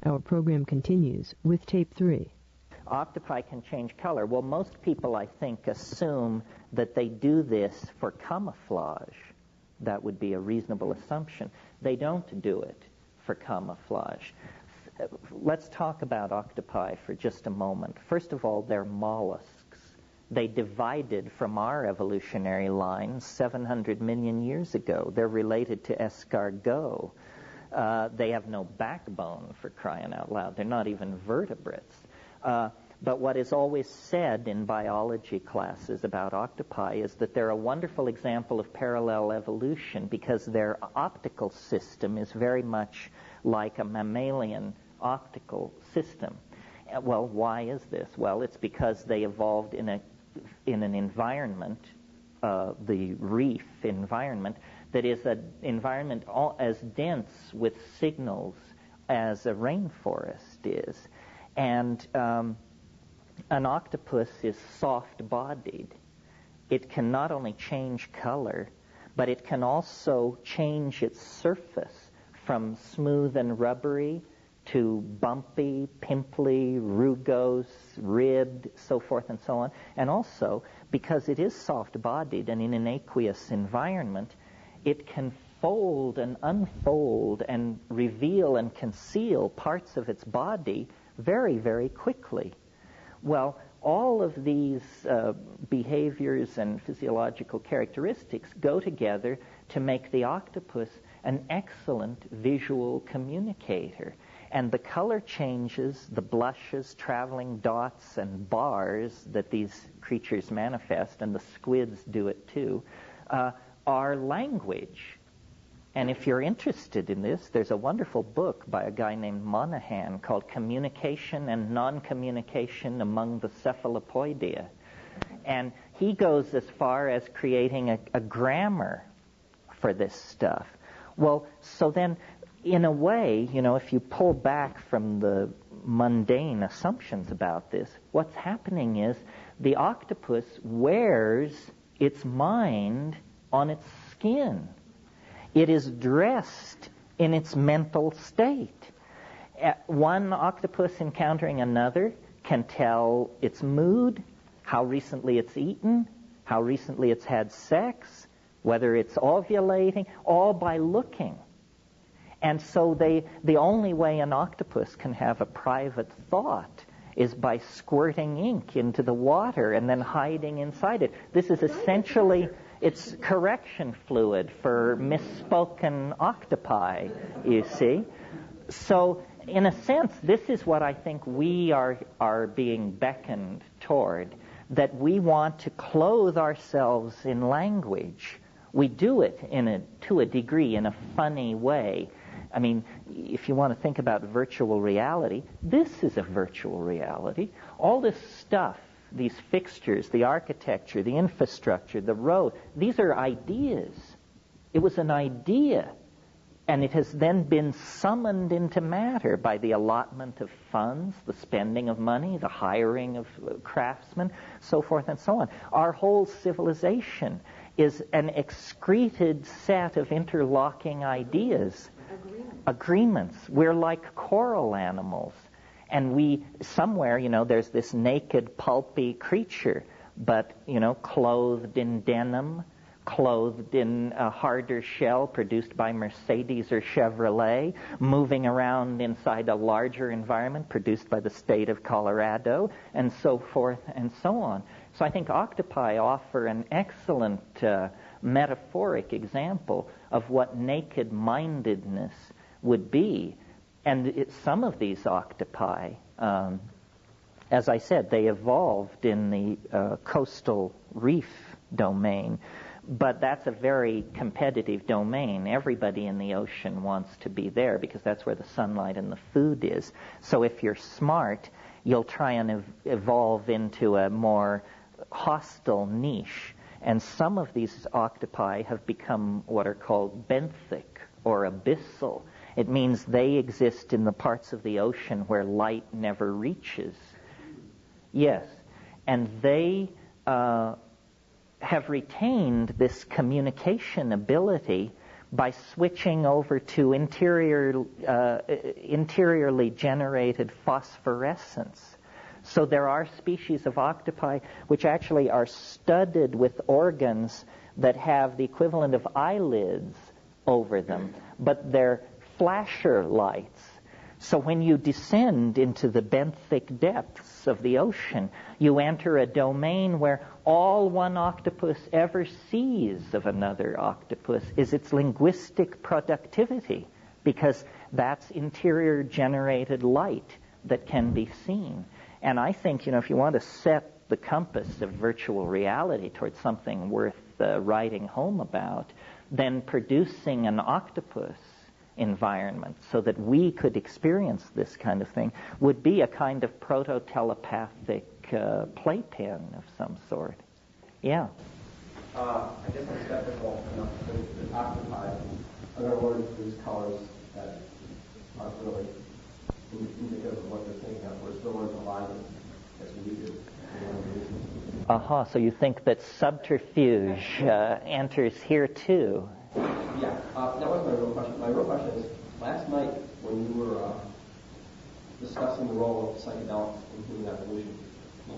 Our program continues with tape 3. Octopi can change color. Well, most people, I think, assume that they do this for camouflage. That would be a reasonable assumption. They don't do it for camouflage. Let's talk about octopi for just a moment. First of all, they're mollusks. They divided from our evolutionary line 700 million years ago. They're related to escargot. They have no backbone, for crying out loud. They're not even vertebrates. But what is always said in biology classes about octopi is that they're a wonderful example of parallel evolution because their optical system is very much like a mammalian optical system. Well, why is this? Well, it's because they evolved in an environment, the reef environment, that is an environment as dense with signals as a rainforest is. And an octopus is soft-bodied. It can not only change color, but it can also change its surface from smooth and rubbery to bumpy, pimply, rugose, ribbed, so forth and so on. And also, because it is soft-bodied and in an aqueous environment, it can fold and unfold and reveal and conceal parts of its body very, very quickly. Well, all of these behaviors and physiological characteristics go together to make the octopus an excellent visual communicator. And the color changes, the blushes, traveling dots, and bars that these creatures manifest, and the squids do it too, are language. And if you're interested in this, there's a wonderful book by a guy named Monahan called Communication and Non-Communication Among the Cephalopoidea. And he goes as far as creating a grammar for this stuff. Well, so then, in a way, if you pull back from the mundane assumptions about this, what's happening is the octopus wears its mind on its skin. It is dressed in its mental state. One octopus encountering another can tell its mood, how recently it's eaten, how recently it's had sex, whether it's ovulating, all by looking. And so the only way an octopus can have a private thought is by squirting ink into the water and then hiding inside it. This is essentially... It's correction fluid for misspoken octopi, you see. So, in a sense, this is what I think we are being beckoned toward, that we want to clothe ourselves in language. We do it to a degree, in a funny way. I mean, if you want to think about virtual reality, this is a virtual reality. All this stuff, these fixtures, the architecture, the infrastructure, the road, these are ideas. It was an idea, and it has then been summoned into matter by the allotment of funds, the spending of money, the hiring of craftsmen, so forth and so on. Our whole civilization is an excreted set of interlocking ideas. Agreements. We're like coral animals. And somewhere, there's this naked, pulpy creature, but, clothed in denim, clothed in a harder shell produced by Mercedes or Chevrolet, moving around inside a larger environment produced by the state of Colorado, and so forth and so on. So I think octopi offer an excellent metaphoric example of what naked-mindedness would be. And some of these octopi, as I said, they evolved in the coastal reef domain, but that's a very competitive domain. Everybody in the ocean wants to be there because that's where the sunlight and the food is. So if you're smart, you'll try and evolve into a more hostile niche. And some of these octopi have become what are called benthic or abyssal. It means they exist in the parts of the ocean where light never reaches. Yes, and they have retained this communication ability by switching over to interiorly generated phosphorescence. So there are species of octopi which actually are studded with organs that have the equivalent of eyelids over them, but they're flasher lights. So when you descend into the benthic depths of the ocean, you enter a domain where all one octopus ever sees of another octopus is its linguistic productivity, because that's interior generated light that can be seen. And I think, if you want to set the compass of virtual reality towards something worth writing home about, then producing an octopus environment so that we could experience this kind of thing would be a kind of proto-telepathic playpen of some sort. Yeah. I guess I'm skeptical enough to octopi are going to learn to produce colors that aren't really indicative of what they're thinking of. We're still learning to lie as we do. So you think that subterfuge enters here too? Yeah, that wasn't my real question. My real question is, last night when you were discussing the role of psychedelics in human evolution,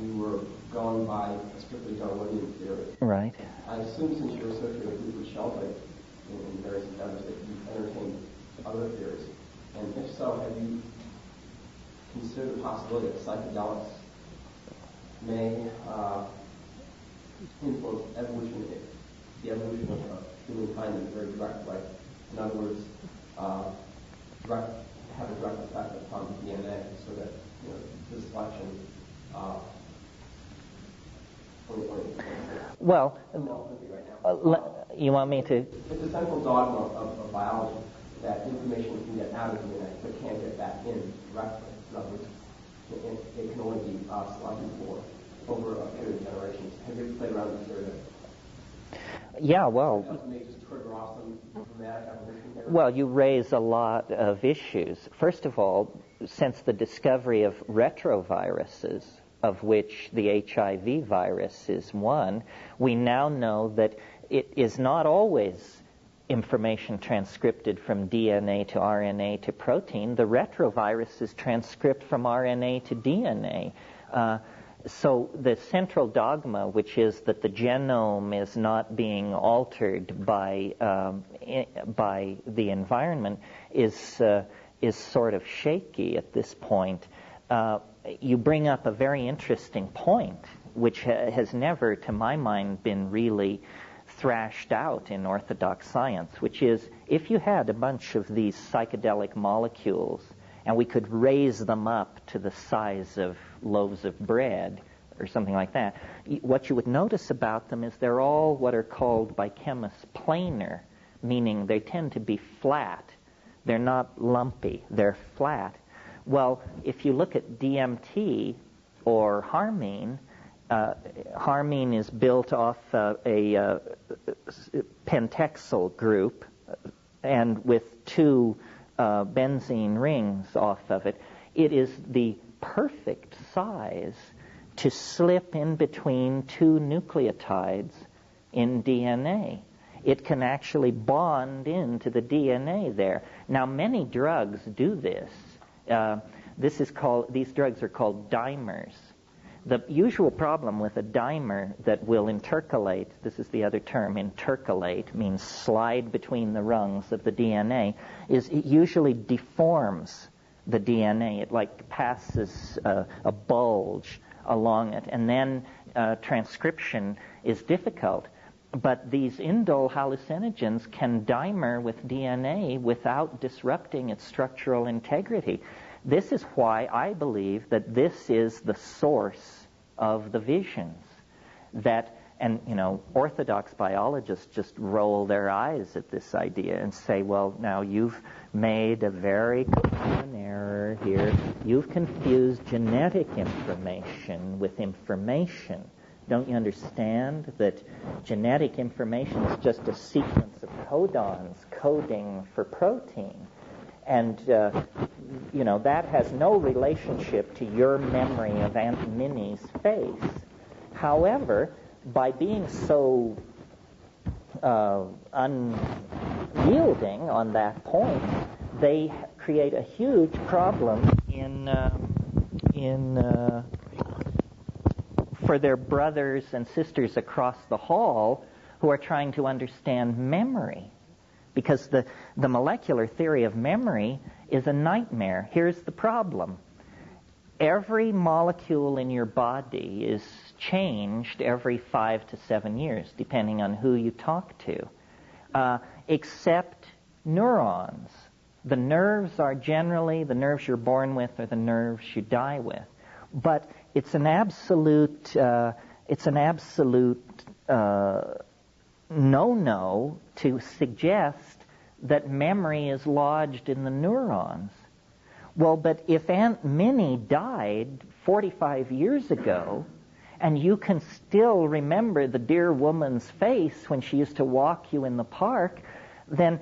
you were going by a strictly Darwinian theory. Right. I assume since you're associated with Sheldrake in various endeavors that you entertained other theories. And if so, have you considered the possibility that psychedelics may influence evolution, the evolution of humankind in a very direct way? In other words, have a direct effect upon DNA, so that the selection. Well, you want me to? It's a central dogma of biology that information can get out of DNA but can't get back in directly. In other words, it can only be selected for over a period of generations. Have you ever played around with this area? Yeah, well. May just trigger off some dramatic evolution here? Well, you raise a lot of issues. First of all, since the discovery of retroviruses, of which the HIV virus is one, we now know that it is not always information transcripted from DNA to RNA to protein. The retroviruses transcript from RNA to DNA. So the central dogma, which is that the genome is not being altered by the environment, is sort of shaky at this point. You bring up a very interesting point, which has never, to my mind, been really thrashed out in orthodox science, which is if you had a bunch of these psychedelic molecules and we could raise them up to the size of loaves of bread or something like that, what you would notice about them is they're all what are called by chemists planar, meaning they tend to be flat. They're not lumpy, they're flat. Well, if you look at DMT or harmine, harmine is built off a pentexyl group and with two benzene rings off of it. It is the perfect size to slip in between two nucleotides in DNA. It can actually bond into the DNA there. Now, many drugs do this. These drugs are called dimers. The usual problem with a dimer that will intercalate, this is the other term, intercalate, means slide between the rungs of the DNA, is it usually deforms the DNA. It like passes a bulge along it, and then transcription is difficult. But these indole hallucinogens can dimer with DNA without disrupting its structural integrity. This is why I believe that this is the source of the visions. Orthodox biologists just roll their eyes at this idea and say, well, now you've made a very common error here. You've confused genetic information with information. Don't you understand that genetic information is just a sequence of codons coding for protein? And, that has no relationship to your memory of Aunt Minnie's face. However, by being so yielding on that point, they create a huge problem for their brothers and sisters across the hall who are trying to understand memory. Because the molecular theory of memory is a nightmare. Here's the problem. Every molecule in your body is changed every 5 to 7 years, depending on who you talk to, except neurons. The nerves are generally the nerves you're born with or the nerves you die with. But it's an absolute no-no to suggest that memory is lodged in the neurons. Well, but if Aunt Minnie died 45 years ago, and you can still remember the dear woman's face when she used to walk you in the park, then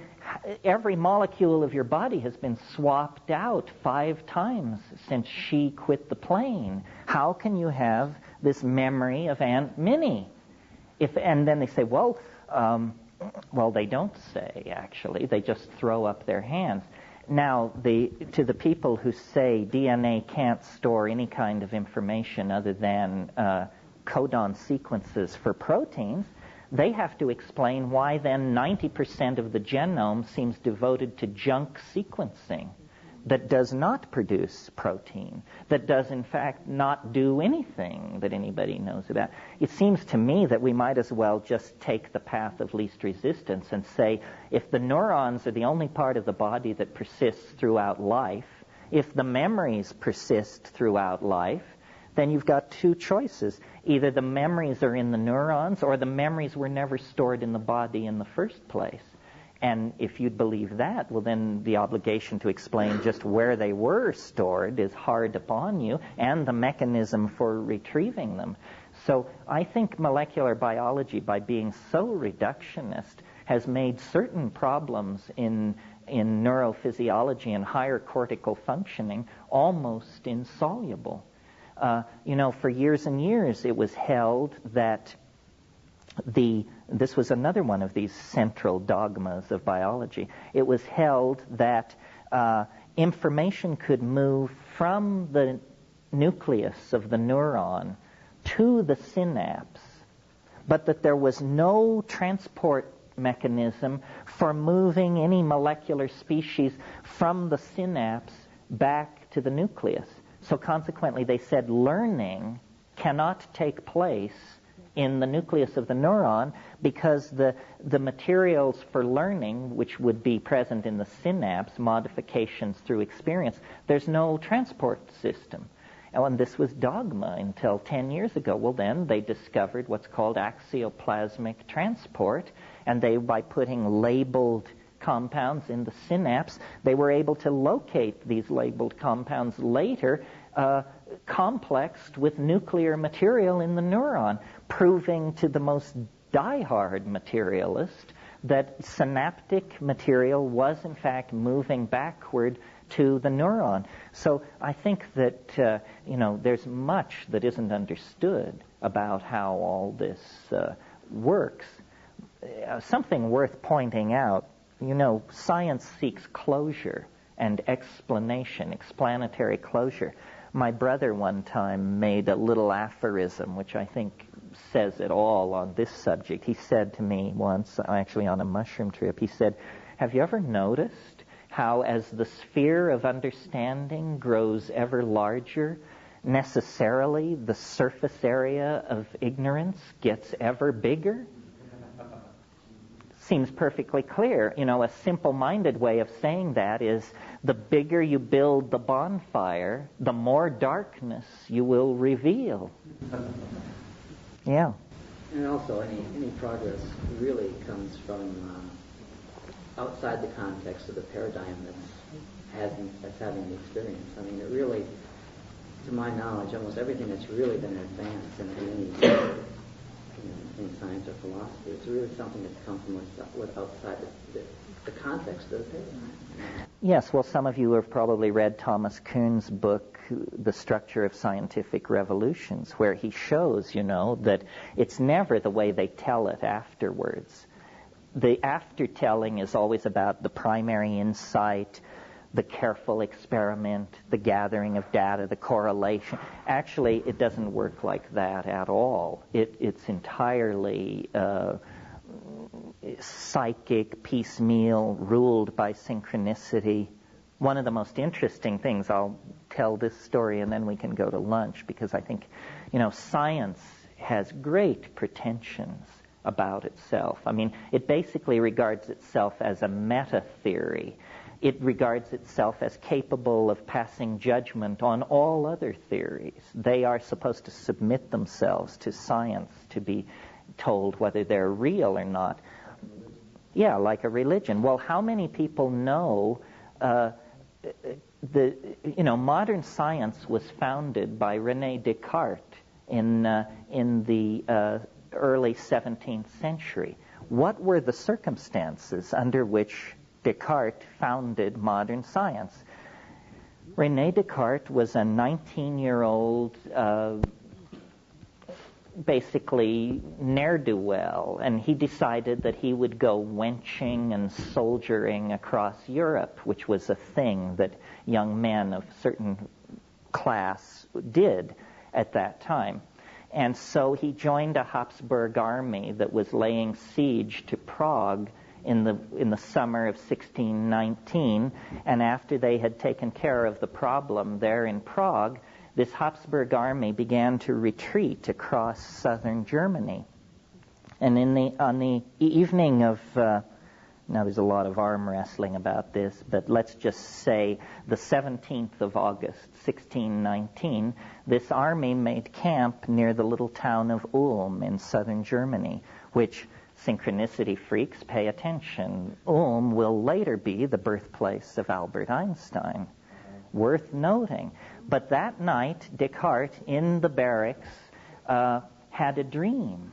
every molecule of your body has been swapped out 5 times since she quit the plane. How can you have this memory of Aunt Minnie? And then they say, well, they don't say, actually. They just throw up their hands. Now, to the people who say DNA can't store any kind of information other than codon sequences for proteins, they have to explain why then 90% of the genome seems devoted to junk sequencing that does not produce protein, that does in fact not do anything that anybody knows about. It seems to me that we might as well just take the path of least resistance and say, if the neurons are the only part of the body that persists throughout life, if the memories persist throughout life, then you've got 2 choices. Either the memories are in the neurons or the memories were never stored in the body in the first place. And if you'd believe that, well, then the obligation to explain just where they were stored is hard upon you, and the mechanism for retrieving them. So I think molecular biology, by being so reductionist, has made certain problems in neurophysiology and higher cortical functioning almost insoluble. For years and years it was held that this was another one of these central dogmas of biology. It was held that information could move from the nucleus of the neuron to the synapse, but that there was no transport mechanism for moving any molecular species from the synapse back to the nucleus. So consequently, they said learning cannot take place in the nucleus of the neuron because the materials for learning, which would be present in the synapse, modifications through experience, there's no transport system. And this was dogma until 10 years ago. Well, then they discovered what's called axioplasmic transport, and by putting labeled compounds in the synapse, they were able to locate these labeled compounds later complexed with nuclear material in the neuron, proving to the most diehard materialist that synaptic material was in fact moving backward to the neuron. So I think that there's much that isn't understood about how all this works. Something worth pointing out, science seeks closure and explanation, explanatory closure. My brother one time made a little aphorism, which I think says it all on this subject. He said to me once, actually on a mushroom trip, he said, have you ever noticed how as the sphere of understanding grows ever larger, necessarily the surface area of ignorance gets ever bigger? Seems perfectly clear. A simple-minded way of saying that is the bigger you build the bonfire, the more darkness you will reveal. Yeah. And also, any progress really comes from outside the context of the paradigm that's having the experience. I mean, it really, to my knowledge, almost everything that's really been advanced in science or philosophy, it's really something that's come from outside the context of the paradigm. Yes, well, some of you have probably read Thomas Kuhn's book, The Structure of Scientific Revolutions, where he shows, that it's never the way they tell it afterwards. the aftertelling is always about the primary insight, the careful experiment, the gathering of data, the correlation. Actually, it doesn't work like that at all. It's entirely psychic, piecemeal, ruled by synchronicity. One of the most interesting things, I'll tell this story and then we can go to lunch, because I think, science has great pretensions about itself. I mean, it basically regards itself as a meta-theory. It regards itself as capable of passing judgment on all other theories. They are supposed to submit themselves to science to be told whether they're real or not. Yeah, like a religion. Well, how many people know modern science was founded by René Descartes in the early 17th century. What were the circumstances under which Descartes founded modern science? René Descartes was a 19-year-old, basically ne'er-do-well, and he decided that he would go wenching and soldiering across Europe, which was a thing that young men of certain class did at that time. And so he joined a Habsburg army that was laying siege to Prague in the summer of 1619, and after they had taken care of the problem there in Prague, this Habsburg army began to retreat across southern Germany. And on the evening of, now there's a lot of arm wrestling about this, but let's just say the 17th of August, 1619, this army made camp near the little town of Ulm in southern Germany, which, synchronicity freaks, pay attention. Ulm will later be the birthplace of Albert Einstein. Worth noting. But that night, Descartes, in the barracks, had a dream.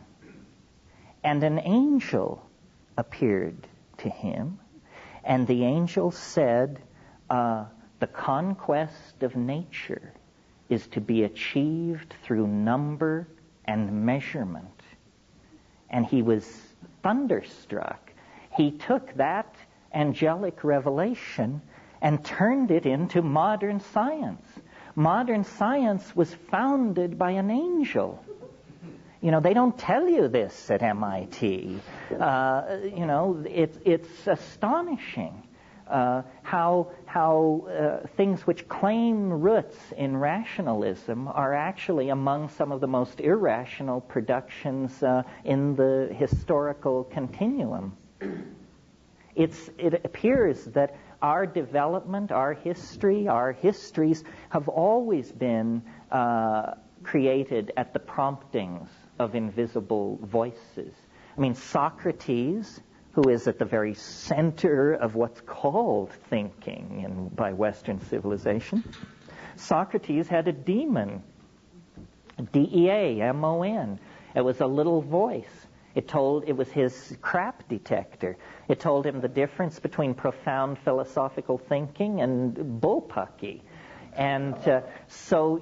And an angel appeared to him. And the angel said, the conquest of nature is to be achieved through number and measurement. And he was thunderstruck. He took that angelic revelation and turned it into modern science. Modern science was founded by an angel. They don't tell you this at MIT. It's astonishing how things which claim roots in rationalism are actually among some of the most irrational productions in the historical continuum. It appears that our development, our histories have always been created at the promptings of invisible voices. I mean, Socrates, who is at the very center of what's called thinking by Western civilization, Socrates had a demon, D-E-A-M-O-N. It was a little voice. It was his crap detector. It told him the difference between profound philosophical thinking and bullpucky. And so,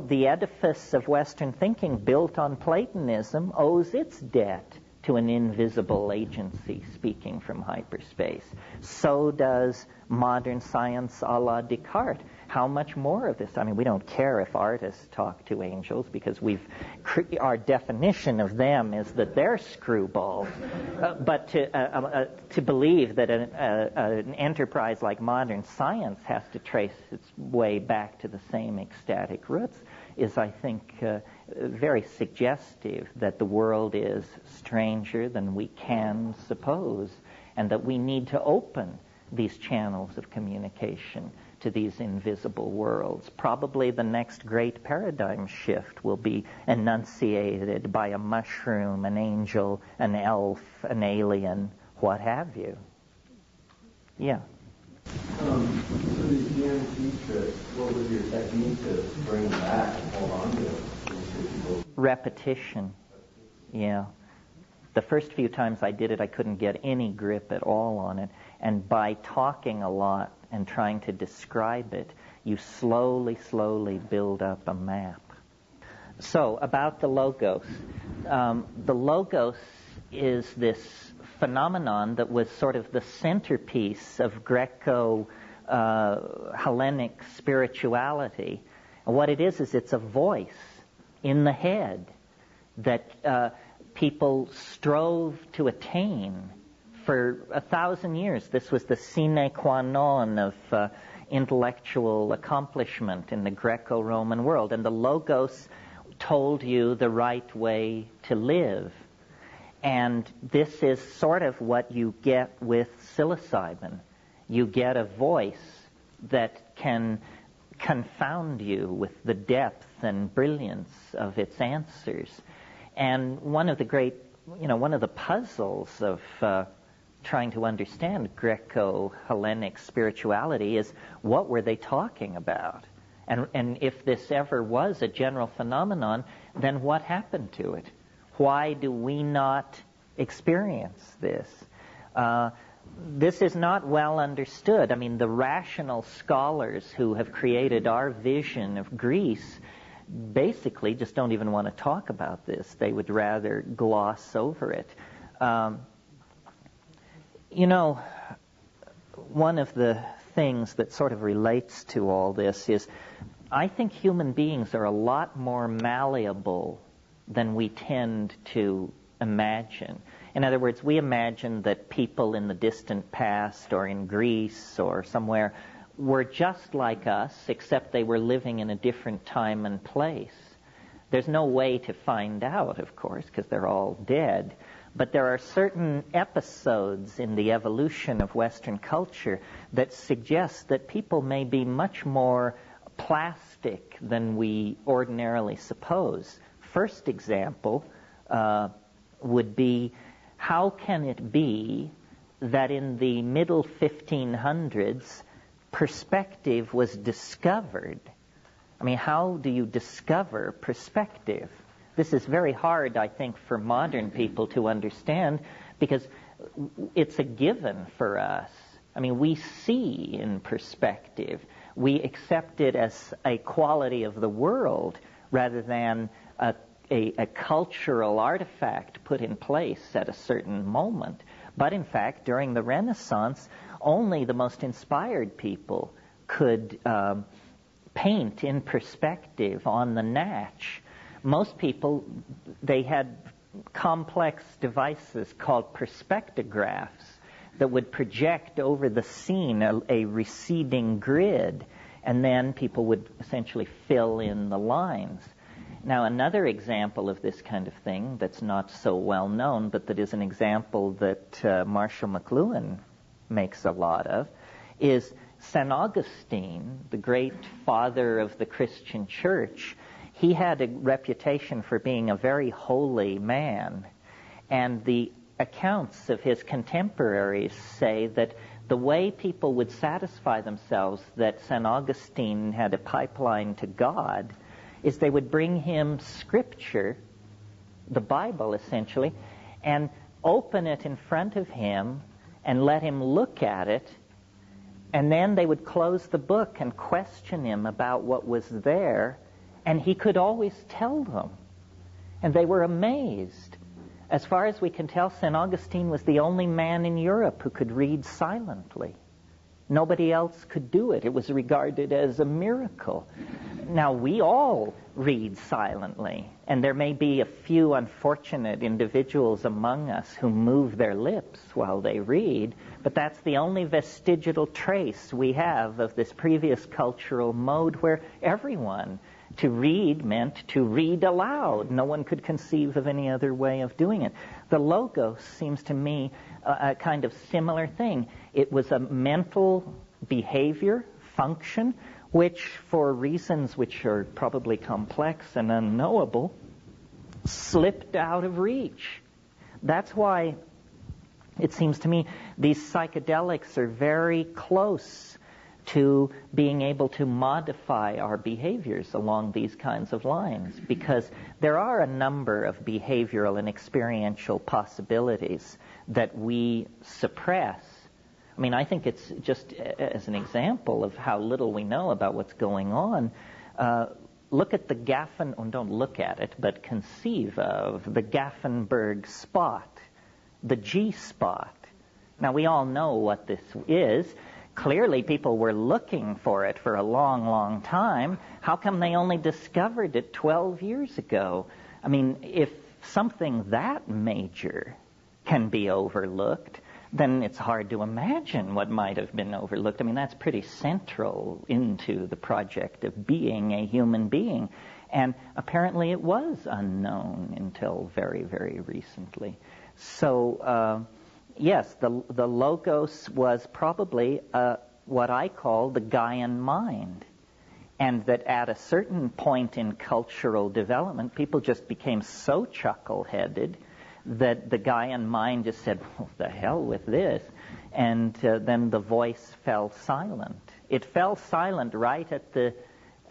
the edifice of Western thinking built on Platonism owes its debt to an invisible agency speaking from hyperspace. So does modern science a la Descartes. How much more of this? I mean, we don't care if artists talk to angels because our definition of them is that they're screwballs. But to believe that an enterprise like modern science has to trace its way back to the same ecstatic roots is, I think, very suggestive that the world is stranger than we can suppose, and that we need to open these channels of communication to these invisible worlds. Probably the next great paradigm shift will be enunciated by a mushroom, an angel, an elf, an alien, what have you. Yeah. So these DMT trips, what was your technique to bring back and hold on to it? Repetition. Yeah. The first few times I did it, I couldn't get any grip at all on it. And by talking a lot and trying to describe it, you slowly build up a map. So, about the Logos. The Logos is this phenomenon that was sort of the centerpiece of Greco-Hellenic spirituality. And what it is it's a voice in the head that people strove to attain for 1,000 years. This was the sine qua non of intellectual accomplishment in the Greco-Roman world. And the Logos told you the right way to live. And this is sort of what you get with psilocybin. You get a voice that can confound you with the depth and brilliance of its answers. And one of the puzzles of trying to understand Greco-Hellenic spirituality is, what were they talking about? And if this ever was a general phenomenon, then what happened to it? Why do we not experience this? This is not well understood. I mean, the rational scholars who have created our vision of Greece basically just don't even want to talk about this. They would rather gloss over it. One of the things that sort of relates to all this is, I think human beings are a lot more malleable than we tend to imagine. In other words, we imagine that people in the distant past or in Greece or somewhere were just like us, except they were living in a different time and place. There's no way to find out, of course, because they're all dead. But there are certain episodes in the evolution of Western culture that suggest that people may be much more plastic than we ordinarily suppose. First example would be, how can it be that in the middle 1500s, perspective was discovered? I mean, how do you discover perspective? This is very hard, I think, for modern people to understand, because it's a given for us. I mean, we see in perspective. We accept it as a quality of the world rather than a cultural artifact put in place at a certain moment. But in fact, during the Renaissance, only the most inspired people could paint in perspective on the natch. Most people, they had complex devices called perspectographs that would project over the scene a receding grid, and then people would essentially fill in the lines. Now, another example of this kind of thing that's not so well known, but that is an example that Marshall McLuhan makes a lot of, is St. Augustine, the great father of the Christian church. He had a reputation for being a very holy man, and the accounts of his contemporaries say that the way people would satisfy themselves that St. Augustine had a pipeline to God is they would bring him scripture, the Bible essentially, and open it in front of him and let him look at it, and then they would close the book and question him about what was there, and he could always tell them. And they were amazed. As far as we can tell, St. Augustine was the only man in Europe who could read silently. Nobody else could do it. It was regarded as a miracle. Now, we all read silently, and there may be a few unfortunate individuals among us who move their lips while they read, but that's the only vestigial trace we have of this previous cultural mode where everyone, to read meant to read aloud. No one could conceive of any other way of doing it. The Logos seems to me a kind of similar thing. It was a mental behavior, function, which for reasons which are probably complex and unknowable, slipped out of reach. That's why it seems to me these psychedelics are very close to being able to modify our behaviors along these kinds of lines, because there are a number of behavioral and experiential possibilities that we suppress. I mean, I think it's just as an example of how little we know about what's going on. Look at the don't look at it, but conceive of the Gaffenberg spot. the G spot. Now, we all know what this is. Clearly, people were looking for it for a long, long time. How come they only discovered it 12 years ago? I mean, if something that major can be overlooked, then it's hard to imagine what might have been overlooked. I mean, that's pretty central into the project of being a human being. And apparently it was unknown until very, very recently. So, yes, the Logos was probably what I call the Gaian mind. And that at a certain point in cultural development, people just became so chuckle-headed that the Gaian mind just said, well, the hell with this. And then the voice fell silent. It fell silent right at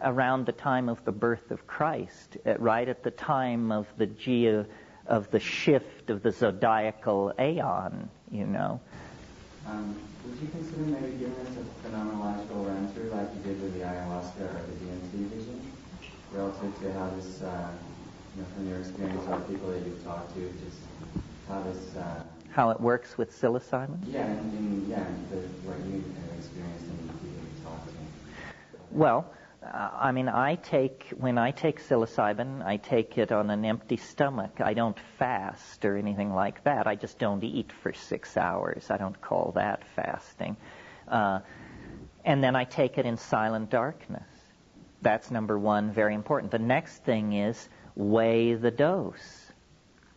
around the time of the birth of Christ, right at the time of the shift of the zodiacal aeon, you know. Would you consider maybe giving us a phenomenological run-through like you did with the ayahuasca or the DMT vision, relative to how this, from your experience or people that you've talked to, just how this... how it works with psilocybin? Yeah, and what you have experienced and the people you talked to. Well, I mean, when I take psilocybin, I take it on an empty stomach. I don't fast or anything like that. I just don't eat for 6 hours. I don't call that fasting. And then I take it in silent darkness. That's number one, very important. The next thing is weigh the dose.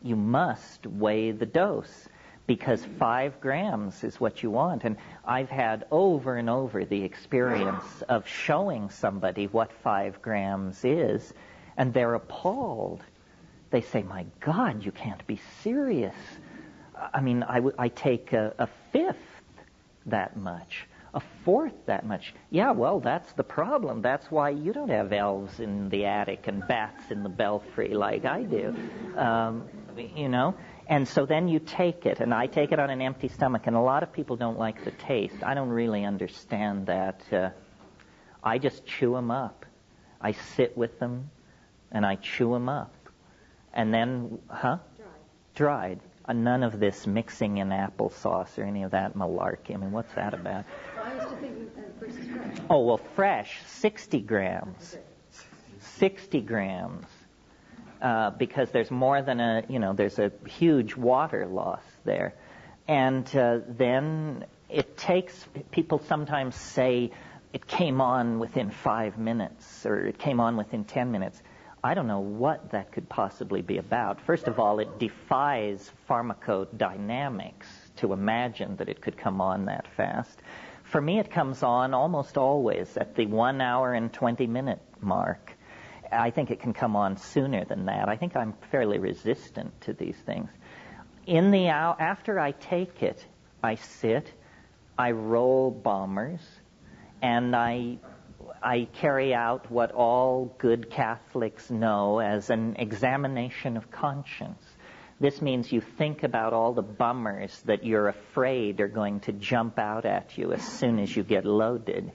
You must weigh the dose, because 5 grams is what you want. And I've had over and over the experience of showing somebody what 5 grams is, and they're appalled. They say, my God, you can't be serious. I mean, I take a fifth that much, a fourth that much. Yeah, well, that's the problem. That's why you don't have elves in the attic and bats in the belfry like I do, And so then you take it, and I take it on an empty stomach, and a lot of people don't like the taste. I don't really understand that. I just chew them up. I sit with them, and I chew them up. And then, Dried. None of this mixing in applesauce or any of that malarkey. I mean, what's that about? Well, I was just thinking versus fresh. Oh, well, fresh, 60 grams. 60 grams. Because there's more than there's a huge water loss there. And then it takes, people sometimes say it came on within 5 minutes or it came on within 10 minutes. I don't know what that could possibly be about. First of all, it defies pharmacodynamics to imagine that it could come on that fast. For me, it comes on almost always at the 1 hour and 20 minute mark. I think it can come on sooner than that. I think I'm fairly resistant to these things. In the hour after I take it, I sit, I roll bombers, and I carry out what all good Catholics know as an examination of conscience. This means you think about all the bummers that you're afraid are going to jump out at you as soon as you get loaded.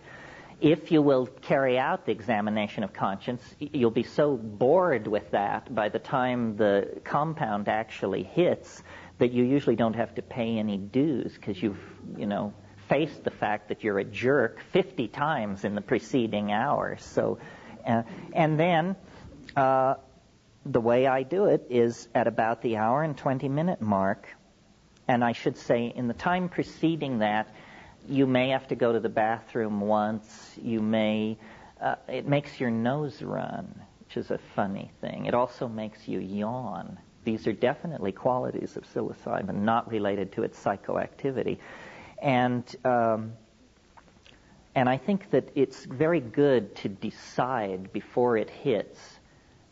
If you will carry out the examination of conscience, you'll be so bored with that by the time the compound actually hits that you usually don't have to pay any dues because you've, faced the fact that you're a jerk 50 times in the preceding hour. So, and then the way I do it is at about the hour and 20 minute mark, and I should say in the time preceding that, you may have to go to the bathroom once. You may, it makes your nose run, which is a funny thing. It also makes you yawn. These are definitely qualities of psilocybin, not related to its psychoactivity. And I think that it's very good to decide before it hits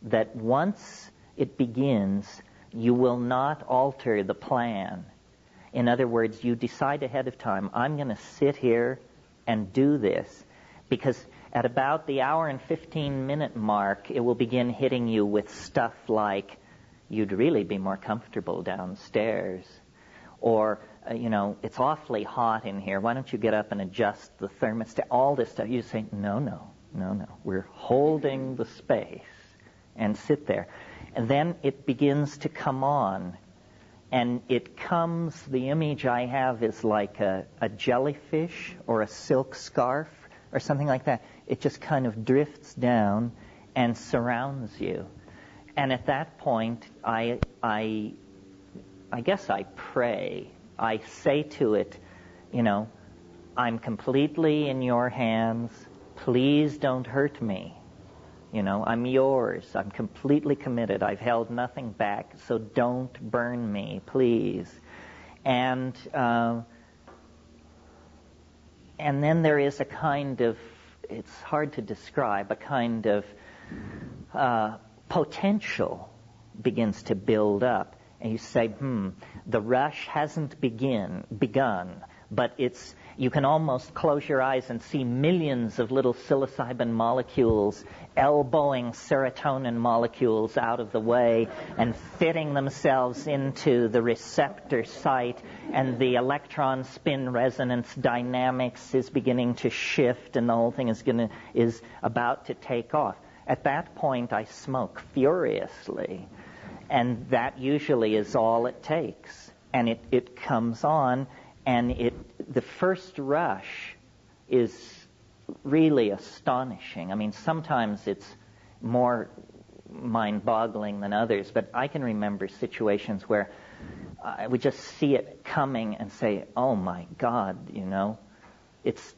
that once it begins, you will not alter the plan. In other words, you decide ahead of time, I'm going to sit here and do this, because at about the hour and 15 minute mark, it will begin hitting you with stuff like, you'd really be more comfortable downstairs, or, it's awfully hot in here. Why don't you get up and adjust the thermostat? All this stuff. You say, no. We're holding the space and sit there. And then it begins to come on. And the image I have is like a jellyfish or a silk scarf or something like that. It just kind of drifts down and surrounds you. And at that point, I guess I pray. I say to it, I'm completely in your hands. Please don't hurt me. I'm yours. I'm completely committed. I've held nothing back, so don't burn me, please. And then there is a kind of, it's hard to describe, a kind of potential begins to build up. And you say, the rush hasn't begun, but you can almost close your eyes and see millions of little psilocybin molecules elbowing serotonin molecules out of the way and fitting themselves into the receptor site, and the electron spin resonance dynamics is beginning to shift, and the whole thing is about to take off. At that point, I smoke furiously, and that usually is all it takes. And it comes on, and the first rush is really astonishing. I mean, sometimes it's more mind-boggling than others, but I can remember situations where I would just see it coming and say, oh my God, it's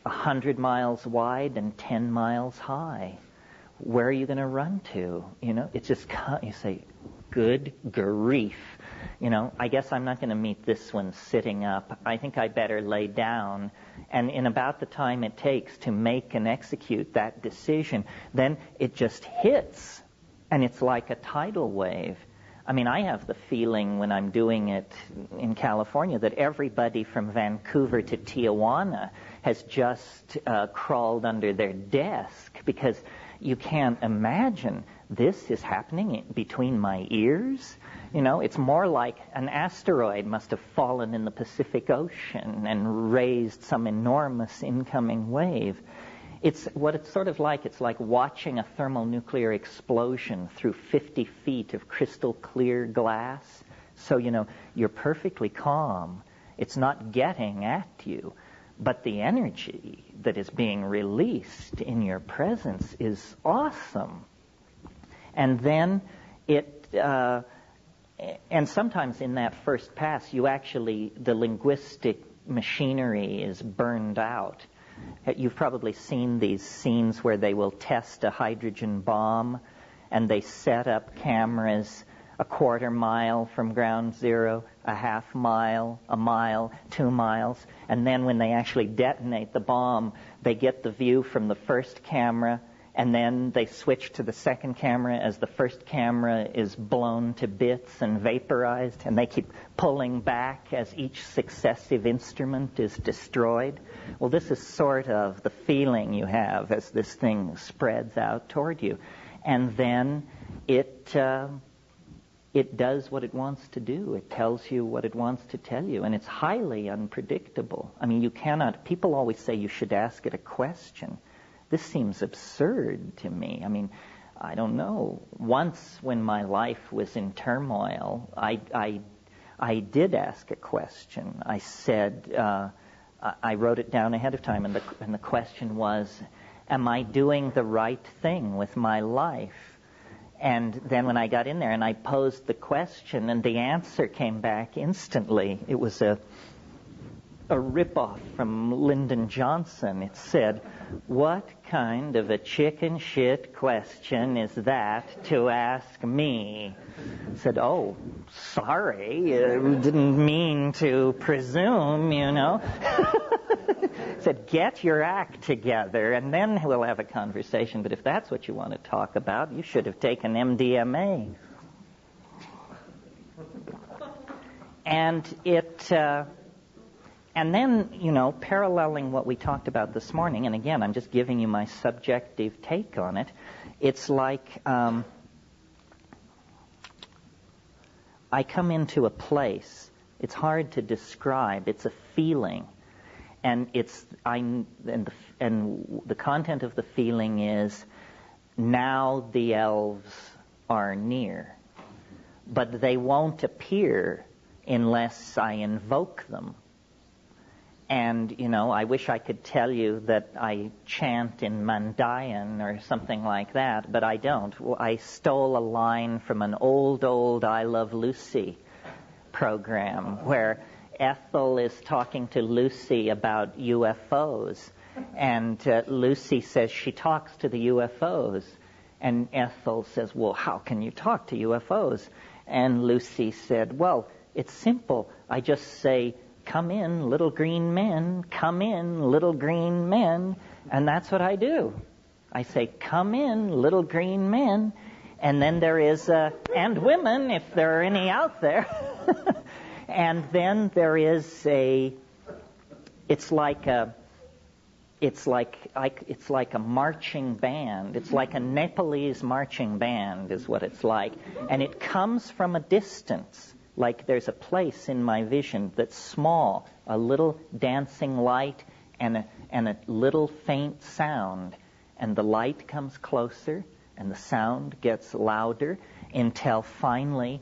100 miles wide and 10 miles high. Where are you going to run to? It's just, you say, good grief. I guess I'm not going to meet this one sitting up. I think I better lay down. And in about the time it takes to make and execute that decision, then it just hits. And it's like a tidal wave. I mean, I have the feeling when I'm doing it in California that everybody from Vancouver to Tijuana has just crawled under their desk, because you can't imagine this is happening between my ears. It's more like an asteroid must have fallen in the Pacific Ocean and raised some enormous incoming wave. It's like watching a thermonuclear explosion through 50 feet of crystal clear glass. So, you're perfectly calm. It's not getting at you. But the energy that is being released in your presence is awesome. And then and sometimes in that first pass, the linguistic machinery is burned out. You've probably seen these scenes where they will test a hydrogen bomb, and they set up cameras a quarter mile from ground zero, a half mile, a mile, 2 miles, and then when they actually detonate the bomb, they get the view from the first camera, and then they switch to the second camera as the first camera is blown to bits and vaporized, and they keep pulling back as each successive instrument is destroyed. Well, this is sort of the feeling you have as this thing spreads out toward you. And then it does what it wants to do. It tells you what it wants to tell you, and it's highly unpredictable. I mean, people always say you should ask it a question. This seems absurd to me. I mean, I don't know. Once when my life was in turmoil, I did ask a question. I said, I wrote it down ahead of time, and the question was, am I doing the right thing with my life? And then when I got in there and I posed the question, and the answer came back instantly. It was a ripoff from Lyndon Johnson. It said, what kind of a chicken shit question is that to ask me? I said, oh, sorry, didn't mean to presume, Said, get your act together, and then we'll have a conversation. But if that's what you want to talk about, you should have taken MDMA. And and then, paralleling what we talked about this morning, and again, I'm just giving you my subjective take on it, it's like I come into a place. It's hard to describe. It's a feeling. And the content of the feeling is, now the elves are near. but they won't appear unless I invoke them. And, I wish I could tell you that I chant in Mandayan or something like that, but I don't. I stole a line from an old I Love Lucy program where Ethel is talking to Lucy about UFOs, and Lucy says she talks to the UFOs, and Ethel says, well, how can you talk to UFOs? And Lucy said, well, it's simple. I just say, come in, little green men, come in, little green men, and that's what I do. I say, come in, little green men, and then there is, and women, if there are any out there. And then there is it's like a marching band. It's like a Nepalese marching band is what it's like. And it comes from a distance. Like there's a place in my vision that's small, a little dancing light and a little faint sound. And the light comes closer and the sound gets louder until finally,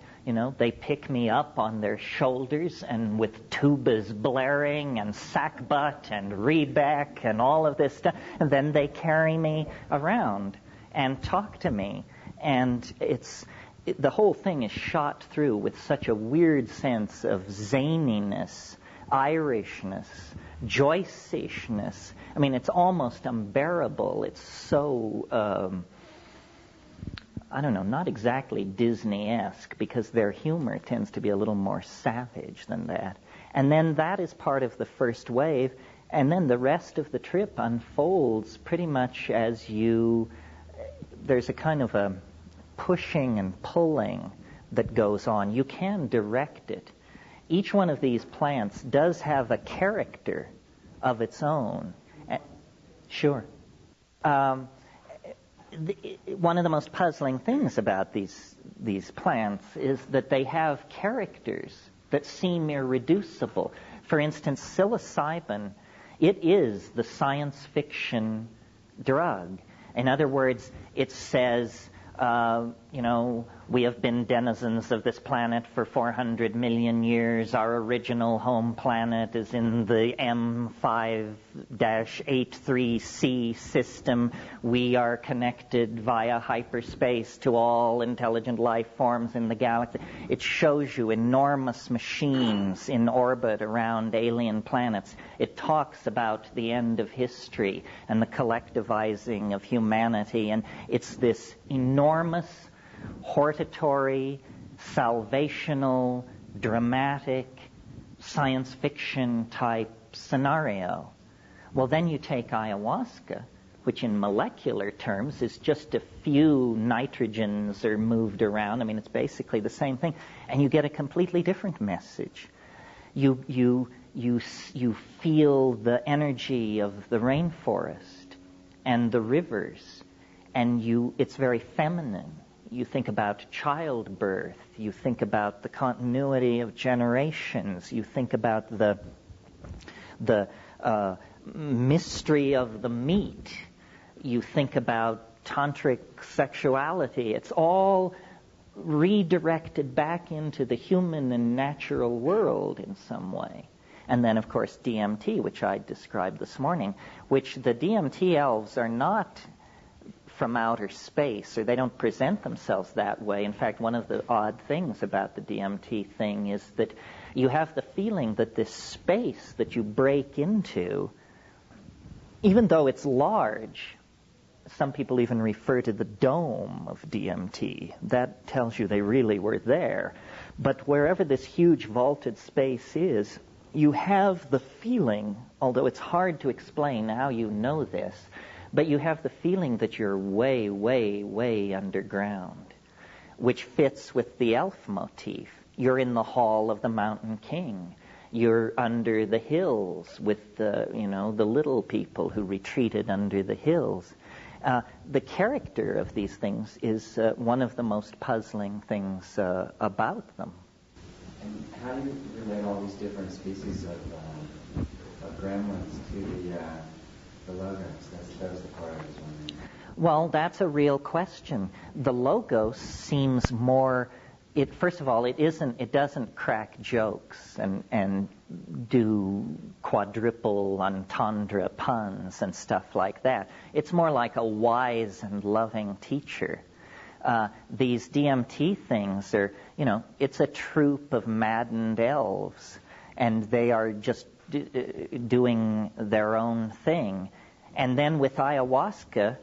they pick me up on their shoulders and with tubas blaring and sackbut and rebeck and all of this stuff. And then they carry me around and talk to me. And the whole thing is shot through with such a weird sense of zaniness, Irishness, joyceishness. I mean, it's almost unbearable. It's so... not exactly Disney-esque, because their humor tends to be a little more savage than that. And then that is part of the first wave, and then the rest of the trip unfolds pretty much as there's a kind of a pushing and pulling that goes on. You can direct it. Each one of these plants does have a character of its own. Sure. One of the most puzzling things about these plants is that they have characters that seem irreducible. For instance, psilocybin, it is the science fiction drug. In other words, it says, we have been denizens of this planet for 400 million years. Our original home planet is in the M5-83C system. We are connected via hyperspace to all intelligent life forms in the galaxy. It shows you enormous machines in orbit around alien planets. It talks about the end of history and the collectivizing of humanity. And it's this enormous hortatory, salvational, dramatic, science fiction type scenario. Well, then you take ayahuasca, which in molecular terms is just a few nitrogens are moved around. I mean, it's basically the same thing. And you get a completely different message. You feel the energy of the rainforest and the rivers, and it's very feminine. You think about childbirth. You think about the continuity of generations. You think about the mystery of the meat. You think about tantric sexuality. It's all redirected back into the human and natural world in some way. And then, of course, DMT, which I described this morning, which the DMT elves are not from outer space, or they don't present themselves that way. In fact, one of the odd things about the DMT thing is that you have the feeling that this space that you break into, even though it's large, some people even refer to the dome of DMT. That tells you they really were there. But wherever this huge vaulted space is, you have the feeling, although it's hard to explain how you know this, but you have the feeling that you're way, way, way underground, which fits with the elf motif. You're in the hall of the Mountain King. You're under the hills with the little people who retreated under the hills. The character of these things is one of the most puzzling things about them. And how do you relate all these different species of gremlins to the logos? That was the part I was wondering. Well, that's a real question. The logos seems more first of all, it doesn't crack jokes and do quadruple entendre puns and stuff like that. It's more like a wise and loving teacher. These DMT things are, it's a troop of maddened elves, and they are just doing their own thing. And then with ayahuasca,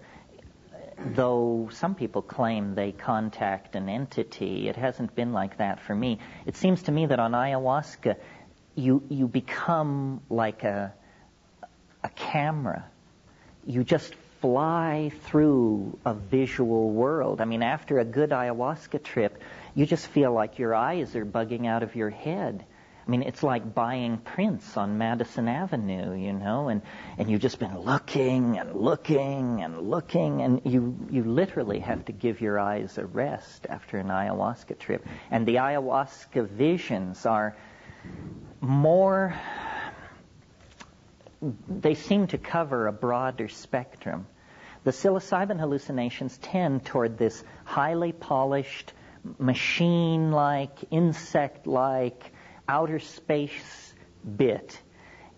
though some people claim they contact an entity, it hasn't been like that for me. It seems to me that on ayahuasca, you become like a camera. You just fly through a visual world. I mean, after a good ayahuasca trip, you just feel like your eyes are bugging out of your head. I mean, it's like buying prints on Madison Avenue, and you've just been looking and looking and looking, and you literally have to give your eyes a rest after an ayahuasca trip. And the ayahuasca visions are more, they seem to cover a broader spectrum. The psilocybin hallucinations tend toward this highly polished, machine-like, insect-like, outer space bit.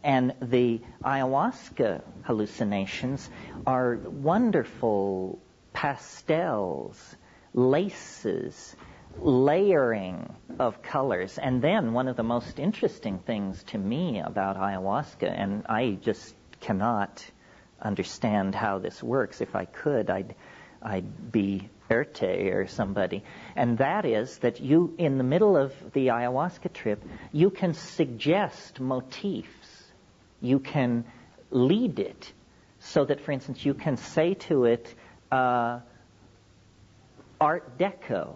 And the ayahuasca hallucinations are wonderful pastels, laces, layering of colors. And then one of the most interesting things to me about ayahuasca, and I just cannot understand how this works. If I could, I'd be Erte or somebody. And that is that you, in the middle of the ayahuasca trip, you can suggest motifs. You can lead it so that, for instance, you can say to it, Art Deco.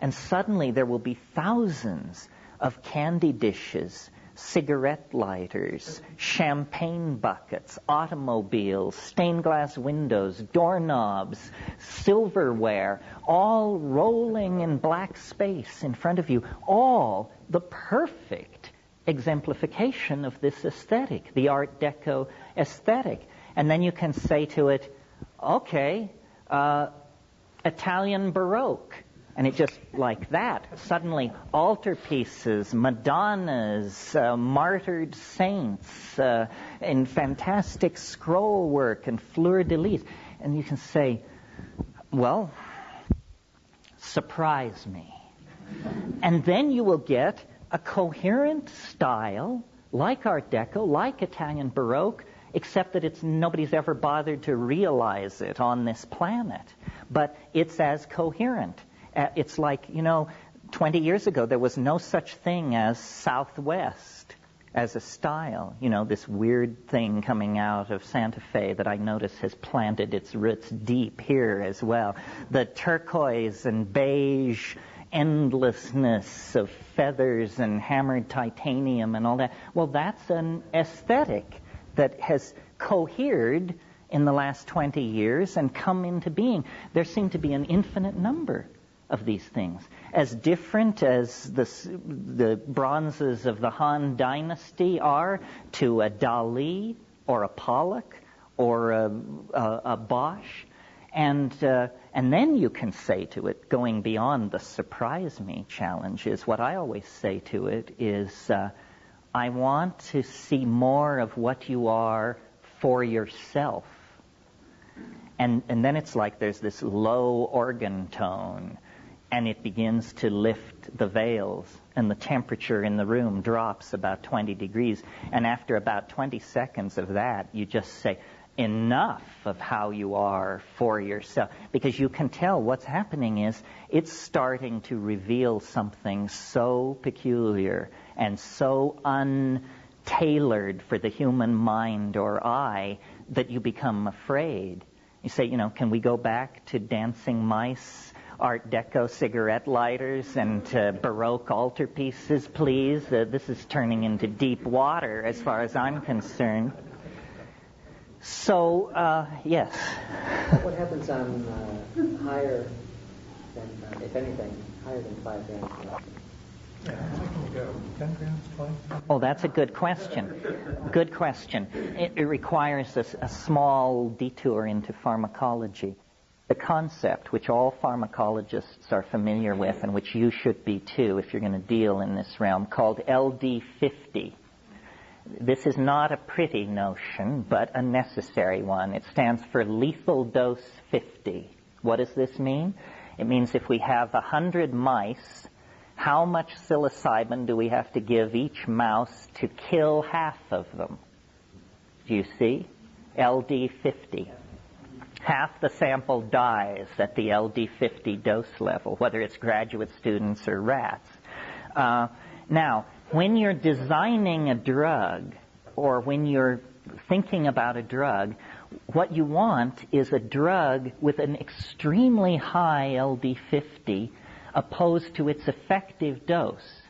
And suddenly there will be thousands of candy dishes, cigarette lighters, champagne buckets, automobiles, stained glass windows, doorknobs, silverware, all rolling in black space in front of you, all the perfect exemplification of this aesthetic, the Art Deco aesthetic. And then you can say to it, okay, Italian Baroque. And it just like that, suddenly altarpieces, Madonnas, martyred saints, and fantastic scroll work and fleur-de-lis. And you can say, well, surprise me. And then you will get a coherent style, like Art Deco, like Italian Baroque, except that nobody's ever bothered to realize it on this planet. But it's as coherent. It's like, 20 years ago, there was no such thing as Southwest as a style. This weird thing coming out of Santa Fe that I notice has planted its roots deep here as well. The turquoise and beige endlessness of feathers and hammered titanium and all that. Well, that's an aesthetic that has cohered in the last 20 years and come into being. There seem to be an infinite number of these things, as different as the bronzes of the Han Dynasty are to a Dali or a Pollock or a Bosch, and then you can say to it, going beyond the surprise me challenge, is what I always say to it is, I want to see more of what you are for yourself. And then it's like there's this low organ tone, and it begins to lift the veils, and the temperature in the room drops about 20 degrees. And after about 20 seconds of that, you just say, enough of how you are for yourself. Because you can tell what's happening is it's starting to reveal something so peculiar and so untailored for the human mind or eye that you become afraid. You say, can we go back to dancing mice, Art Deco cigarette lighters, and Baroque altarpieces, please? This is turning into deep water as far as I'm concerned. So, yes. What happens on higher than, if anything, higher than 5 grams? Yeah, how can you go? 10 grams, 20? Oh, that's a good question. Good question. It requires a small detour into pharmacology. the concept, which all pharmacologists are familiar with and which you should be too if you're going to deal in this realm, called LD50. This is not a pretty notion, but a necessary one. It stands for lethal dose 50. What does this mean? It means if we have 100 mice, how much psilocybin do we have to give each mouse to kill half of them? Do you see? LD50. Half the sample dies at the LD50 dose level, whether it's graduate students or rats. Now, when you're designing a drug, or when you're thinking about a drug, what you want is a drug with an extremely high LD50 opposed to its effective dose.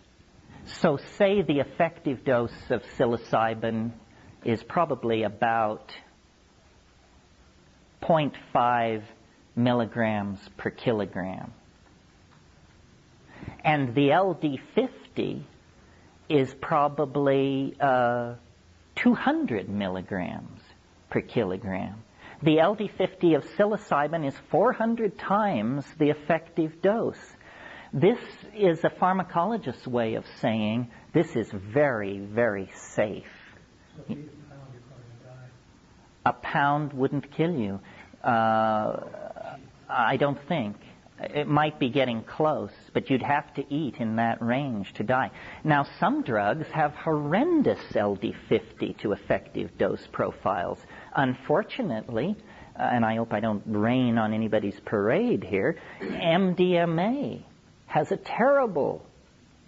So say the effective dose of psilocybin is probably about 0.5 milligrams per kilogram. And the LD50 is probably 200 milligrams per kilogram. The LD50 of psilocybin is 400 times the effective dose. This is a pharmacologist's way of saying this is very, very safe. So if you eat a pound, you're probably going to die. A pound wouldn't kill you. I don't think. It might be getting close, but you'd have to eat in that range to die. Now, some drugs have horrendous LD50 to effective dose profiles. Unfortunately, and I hope I don't rain on anybody's parade here, MDMA has a terrible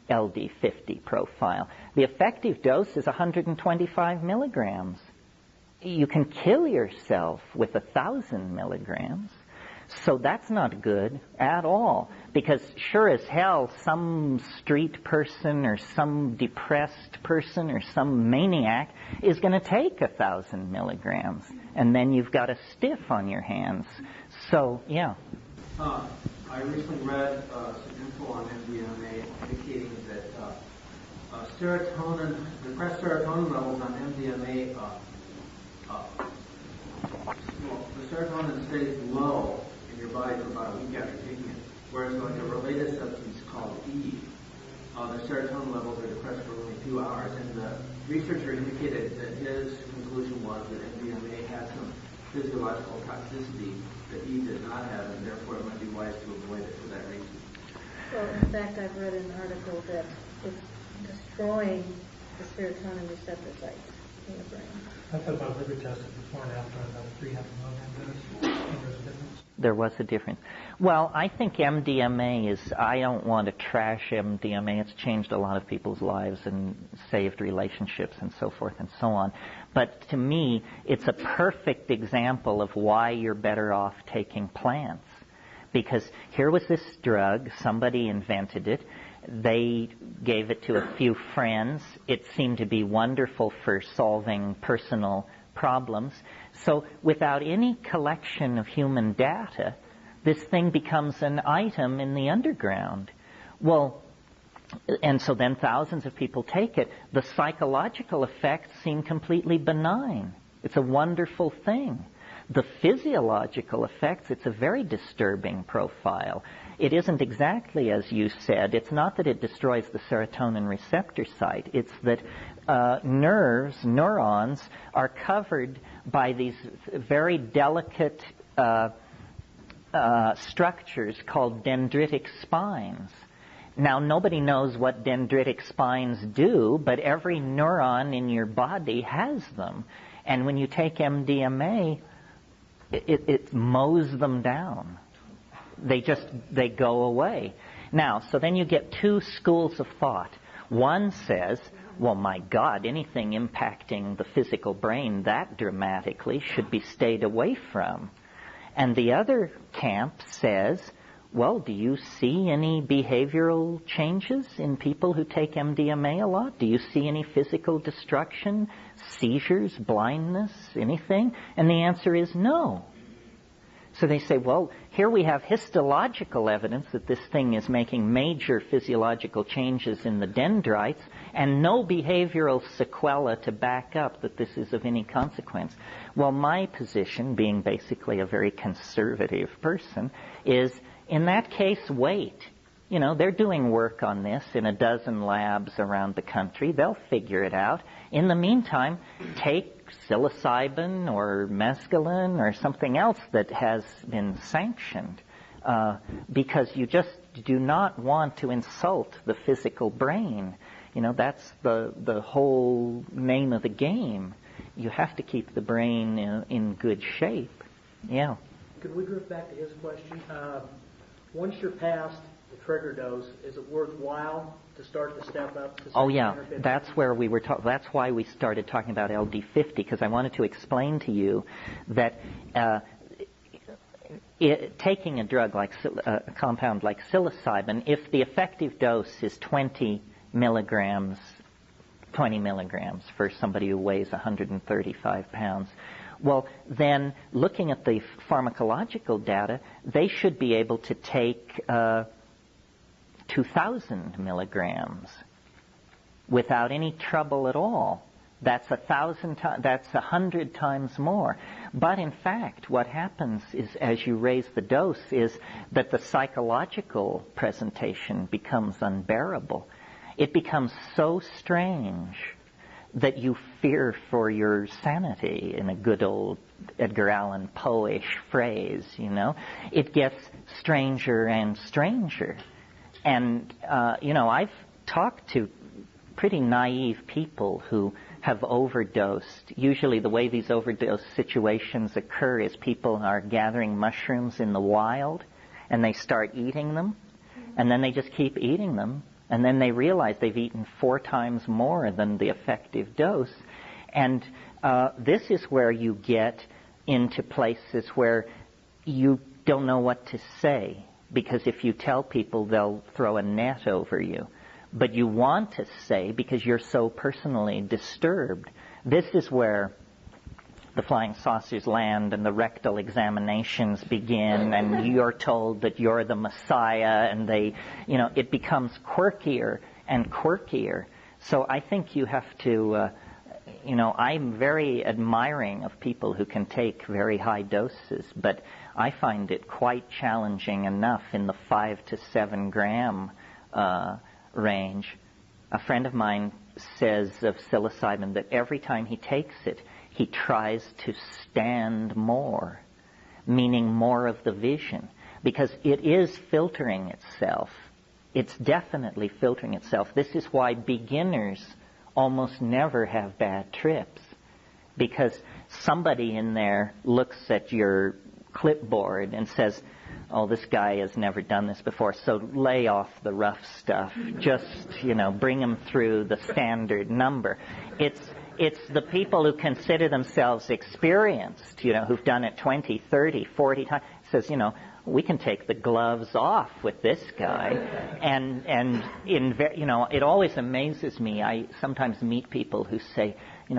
LD50 profile. The effective dose is 125 milligrams. You can kill yourself with 1,000 milligrams. So that's not good at all, because sure as hell some street person or some depressed person or some maniac is going to take 1,000 milligrams, and then you've got a stiff on your hands. So, yeah. I recently read some info on MDMA indicating that serotonin, depressed serotonin levels on MDMA, the serotonin stays low in your body for about a week after taking it, whereas like a related substance called E, the serotonin levels are depressed for only 2 hours, and the researcher indicated that his conclusion was that MDMA had some physiological toxicity that E did not have, and therefore it might be wise to avoid it for that reason. Well, in fact, I've read an article that it's destroying the serotonin receptor sites in the brain. I thought about liver tested before and after about a 300 milligram dose. And there's a difference. There was a difference. Well, I think MDMA is, I don't want to trash MDMA. It's changed a lot of people's lives and saved relationships and so forth and so on. But to me, it's a perfect example of why you're better off taking plants. Because here was this drug, somebody invented it, they gave it to a few friends. It seemed to be wonderful for solving personal problems. So without any collection of human data, this thing becomes an item in the underground. Well, and so then thousands of people take it. The psychological effects seem completely benign. It's a wonderful thing. The physiological effects, it's a very disturbing profile. It isn't exactly as you said. It's not that it destroys the serotonin receptor site. It's that neurons, are covered by these very delicate structures called dendritic spines. Now, nobody knows what dendritic spines do, but every neuron in your body has them. And when you take MDMA, it mows them down. They go away. Now, so then you get two schools of thought. One says, well, my God, anything impacting the physical brain that dramatically should be stayed away from. And the other camp says, well, do you see any behavioral changes in people who take MDMA a lot? Do you see any physical destruction, seizures, blindness, anything? And the answer is no. So they say, well, here we have histological evidence that this thing is making major physiological changes in the dendrites, and no behavioral sequela to back up that this is of any consequence. Well, my position, being basically a very conservative person, is in that case, wait. They're doing work on this in a dozen labs around the country. They'll figure it out. In the meantime, take psilocybin or mescaline or something else that has been sanctioned, because you just do not want to insult the physical brain. That's the whole name of the game. You have to keep the brain in good shape. Yeah. Could we drift back to his question? Once you're past the trigger dose, is it worthwhile to start to step up to 10 that's where we were that's why we started talking about LD50, because I wanted to explain to you that taking a drug like a compound like psilocybin, if the effective dose is 20 milligrams for somebody who weighs 135 pounds, well, then looking at the pharmacological data, they should be able to take 2,000 milligrams without any trouble at all. That's 100 times more. But in fact, what happens is, as you raise the dose, is that the psychological presentation becomes unbearable. It becomes so strange that you fear for your sanity, in a good old Edgar Allan Poe-ish phrase, It gets stranger and stranger. And, I've talked to pretty naive people who have overdosed. Usually the way these overdose situations occur is people are gathering mushrooms in the wild, and they start eating them, and then they just keep eating them, and then they realize they've eaten 4 times more than the effective dose. And this is where you get into places where you don't know what to say, because if you tell people, they'll throw a net over you. But you want to say, because you're so personally disturbed. This is where the flying saucers land and the rectal examinations begin, and you're told that you're the Messiah, and it becomes quirkier and quirkier. So I think you have to, I'm very admiring of people who can take very high doses, but I find it quite challenging enough in the 5 to 7 gram range. A friend of mine says of psilocybin that every time he takes it, he tries to stand more, meaning more of the vision, because it is filtering itself. It's definitely filtering itself. This is why beginners almost never have bad trips, because somebody in there looks at your clipboard and says, oh, this guy has never done this before, so lay off the rough stuff. Just, bring him through the standard number. It's the people who consider themselves experienced, who've done it 20, 30, 40 times, says, we can take the gloves off with this guy. And it always amazes me. I sometimes meet people who say,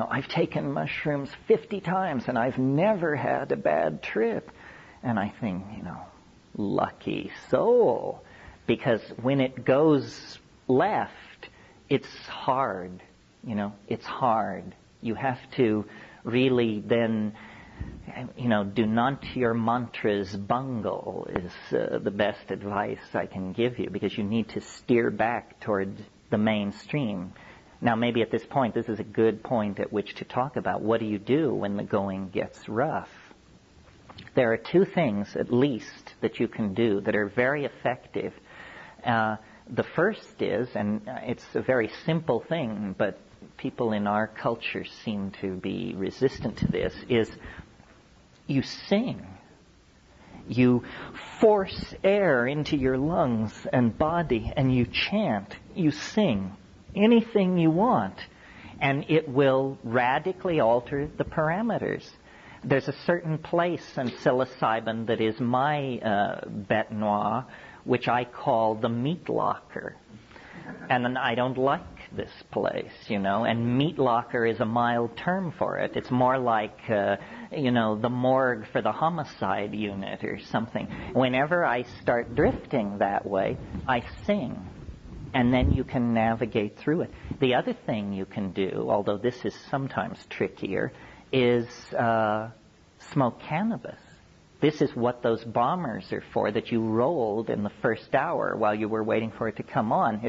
I've taken mushrooms 50 times and I've never had a bad trip. And I think, lucky soul. Because when it goes left, it's hard. It's hard. You have to really then, do not your mantras bungle is the best advice I can give you, because you need to steer back toward the mainstream. Now, maybe at this point, this is a good point at which to talk about what do you do when the going gets rough. There are 2 things, at least, that you can do that are very effective. The first is, and it's a very simple thing, but people in our culture seem to be resistant to this, is you sing. You force air into your lungs and body, and you chant. You sing anything you want, and it will radically alter the parameters. There's a certain place in psilocybin that is my bête noire, which I call the meat locker. And I don't like this place, and meat locker is a mild term for it. It's more like, the morgue for the homicide unit or something. Whenever I start drifting that way, I sing. and then you can navigate through it. The other thing you can do, although this is sometimes trickier, is smoke cannabis. This is what those bombers are for, that you rolled in the first hour while you were waiting for it to come on.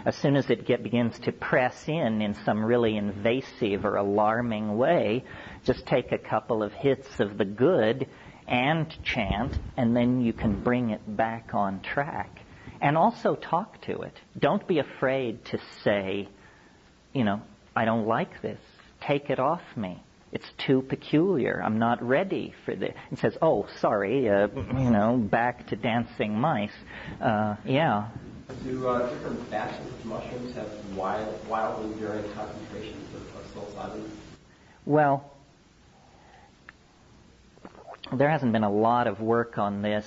As soon as it begins to press in some really invasive or alarming way, just take a couple of hits of the good and chant, and then you can bring it back on track. And also talk to it. Don't be afraid to say, I don't like this. Take it off me. It's too peculiar. I'm not ready for this. It says, oh, sorry, back to dancing mice. Yeah. Do different batches of mushrooms have wildly varying concentrations of psilocybin? Well, there hasn't been a lot of work on this.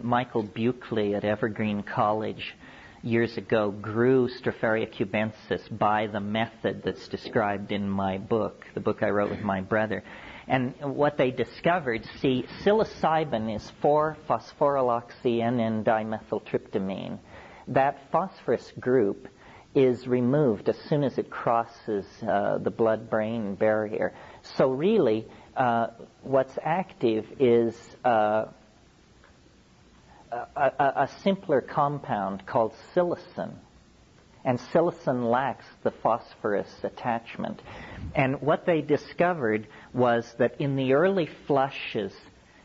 Michael Buckley at Evergreen College years ago grew Stropharia cubensis by the method that's described in my book, the book I wrote with my brother. And what they discovered, psilocybin is 4-phosphoryloxy-N-dimethyltryptamine. That phosphorus group is removed as soon as it crosses the blood-brain barrier. So really, what's active is a simpler compound called psilocin. And psilocin lacks the phosphorus attachment. And what they discovered was that in the early flushes,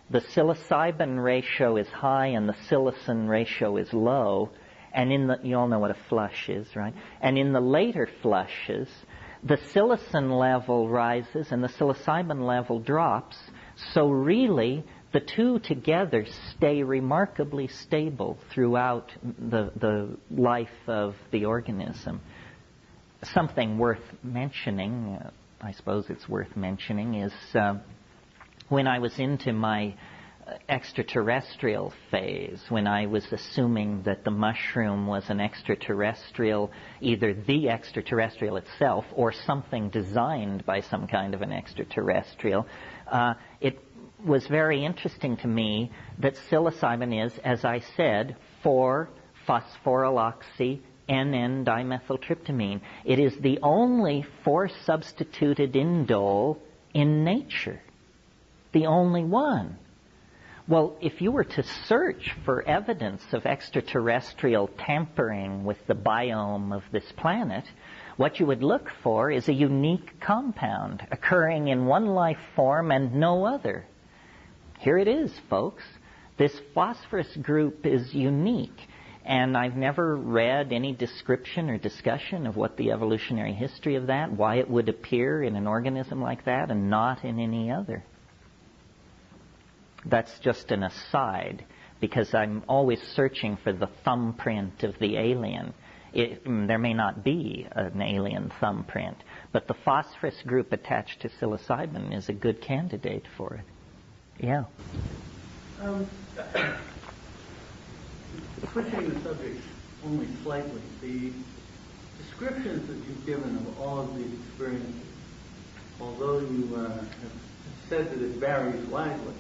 the psilocybin ratio is high and the psilocin ratio is low. And you all know what a flush is, right? And in the later flushes, the psilocin level rises and the psilocybin level drops. So really, the two together stay remarkably stable throughout the life of the organism. Something worth mentioning, I suppose it's worth mentioning, is when I was into my extraterrestrial phase, when I was assuming that the mushroom was an extraterrestrial, either the extraterrestrial itself or something designed by some kind of an extraterrestrial, it was very interesting to me that psilocybin is, as I said, 4-phosphoryloxy-N-dimethyltryptamine. It is the only 4-substituted indole in nature. The only one. Well, if you were to search for evidence of extraterrestrial tampering with the biome of this planet, what you would look for is a unique compound occurring in one life form and no other. Here it is, folks. This phosphorus group is unique, and I've never read any description or discussion of what the evolutionary history of that, why it would appear in an organism like that and not in any other. That's just an aside, because I'm always searching for the thumbprint of the alien. There may not be an alien thumbprint, but the phosphorus group attached to psilocybin is a good candidate for it. Yeah. Switching the subject only slightly, the descriptions that you've given of all of these experiences, although you have said that it varies widely,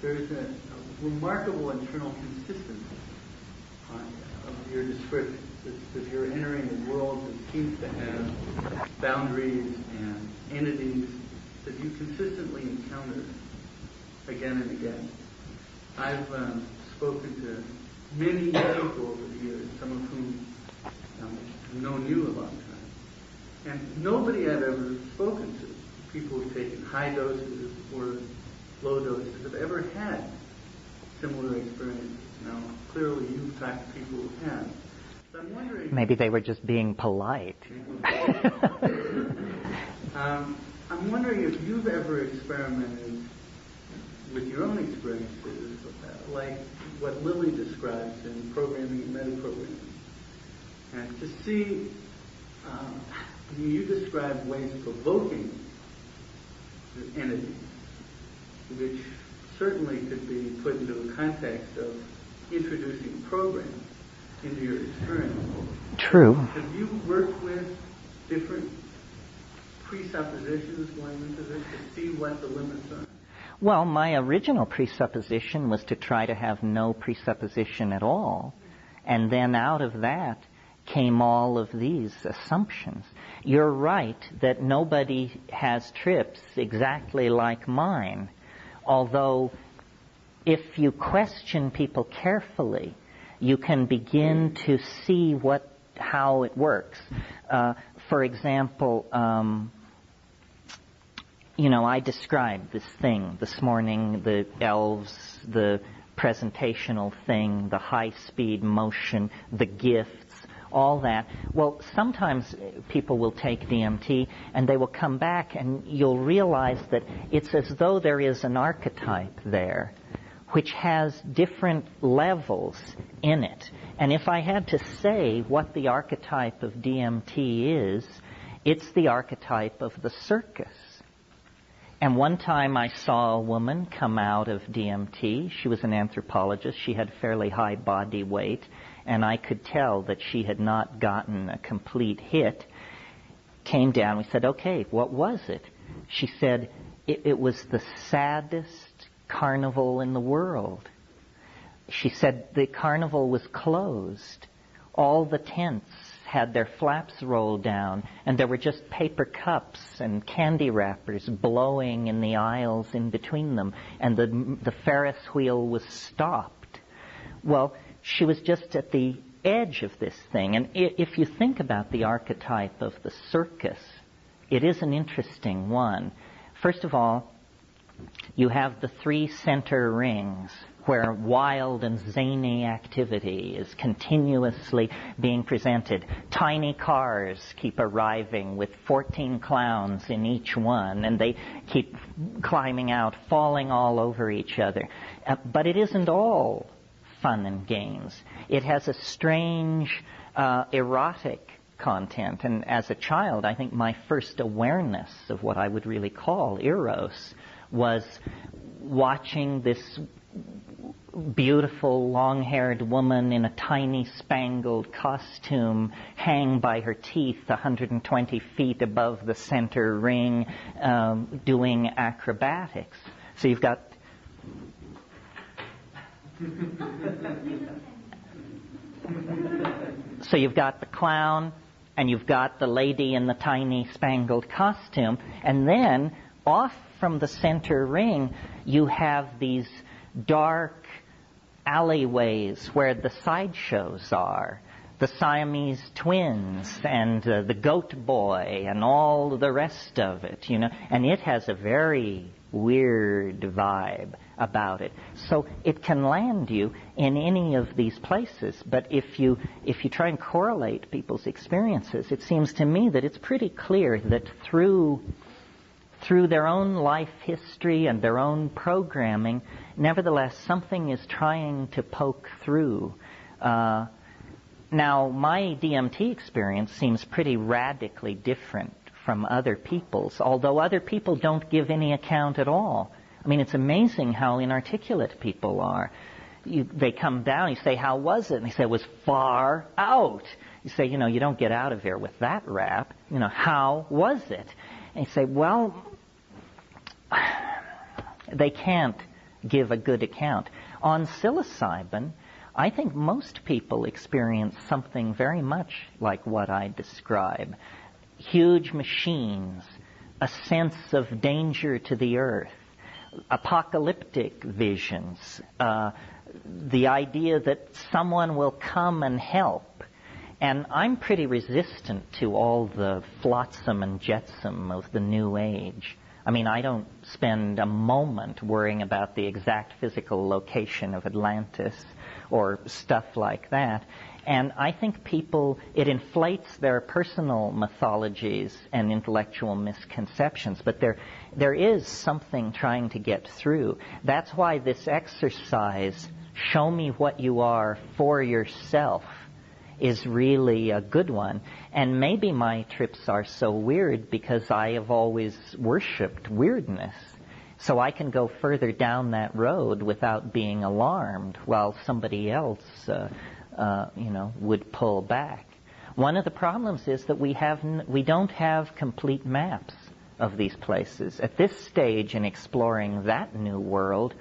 there's a remarkable internal consistency of your descriptions. That you're entering a world that seems to have boundaries and entities that you consistently encounter again and again. I've spoken to many people over the years, some of whom have known you a long time. And nobody I've ever spoken to, people who've taken high doses or low doses, have ever had similar experiences. Now, clearly you've talked to people who have. So I'm wondering... Maybe they were just being polite. I'm wondering if you've ever experimented with your own experiences, like what Lily describes in programming and metaprogramming. And to see, you describe ways of provoking entities, which certainly could be put into a context of introducing programs into your experience. True. Have you worked with different presuppositions going into this to see what the limits are? Well, my original presupposition was to try to have no presupposition at all. And then out of that came all of these assumptions. You're right that nobody has trips exactly like mine, although if you question people carefully, you can begin to see how it works. For example, I described this thing this morning, the elves, the presentational thing, the high-speed motion, the gifts, all that. Well, sometimes people will take DMT and they will come back and you'll realize that it's as though there is an archetype there which has different levels in it. And if I had to say what the archetype of DMT is, it's the archetype of the circus. And one time I saw a woman come out of DMT. She was an anthropologist. She had fairly high body weight, and I could tell that she had not gotten a complete hit. Came down. We said, okay, what was it? She said, it was the saddest carnival in the world. She said the carnival was closed. All the tents had their flaps rolled down, and there were just paper cups and candy wrappers blowing in the aisles in between them, and the Ferris wheel was stopped. Well, she was just at the edge of this thing, and if you think about the archetype of the circus, it is an interesting one. First of all, you have the 3 center rings where wild and zany activity is continuously being presented. Tiny cars keep arriving with 14 clowns in each one, and they keep climbing out, falling all over each other. But it isn't all fun and games. It has a strange erotic content, and as a child, I think my first awareness of what I would really call eros was watching this beautiful long-haired woman in a tiny spangled costume hang by her teeth 120 feet above the center ring, doing acrobatics. So you've got the clown, and you've got the lady in the tiny spangled costume, and then off from the center ring you have these dark alleyways where the sideshows are, the Siamese twins and the goat boy and all the rest of it, and it has a very weird vibe about it. So it can land you in any of these places, but if you try and correlate people's experiences, it seems to me that it's pretty clear that through their own life history and their own programming, nevertheless, something is trying to poke through. Now, my DMT experience seems pretty radically different from other people's, although other people don't give any account at all. I mean, it's amazing how inarticulate people are. They come down, you say, how was it? And they say, it was far out. You say, you don't get out of here with that rap. How was it? And you say, well, they can't give a good account. On psilocybin, I think most people experience something very much like what I describe. Huge machines, a sense of danger to the earth, apocalyptic visions, the idea that someone will come and help. And I'm pretty resistant to all the flotsam and jetsam of the New Age. I mean, I don't spend a moment worrying about the exact physical location of Atlantis or stuff like that. And I think it inflates their personal mythologies and intellectual misconceptions, but there is something trying to get through. That's why this exercise, show me what you are for yourself, is really a good one. And maybe my trips are so weird because I have always worshipped weirdness. So I can go further down that road without being alarmed while somebody else would pull back. One of the problems is that we don't have complete maps of these places. At this stage in exploring that new world,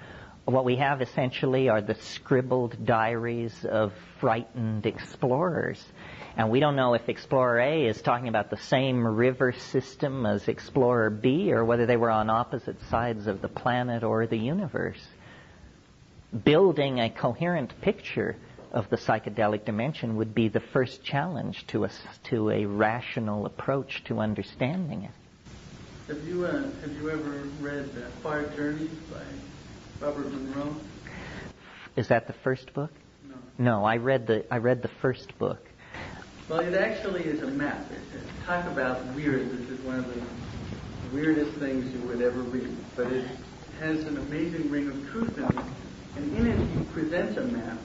What we have essentially are the scribbled diaries of frightened explorers. And we don't know if Explorer A is talking about the same river system as Explorer B, or whether they were on opposite sides of the planet or the universe. Building a coherent picture of the psychedelic dimension would be the first challenge to a rational approach to understanding it. Have you ever read Quiet Journeys by Robert Monroe? Is that the first book? No, I read the first book. Well, it actually is a map. Talk about weird. This is one of the weirdest things you would ever read. But it has an amazing ring of truth in it. And in it, he presents a map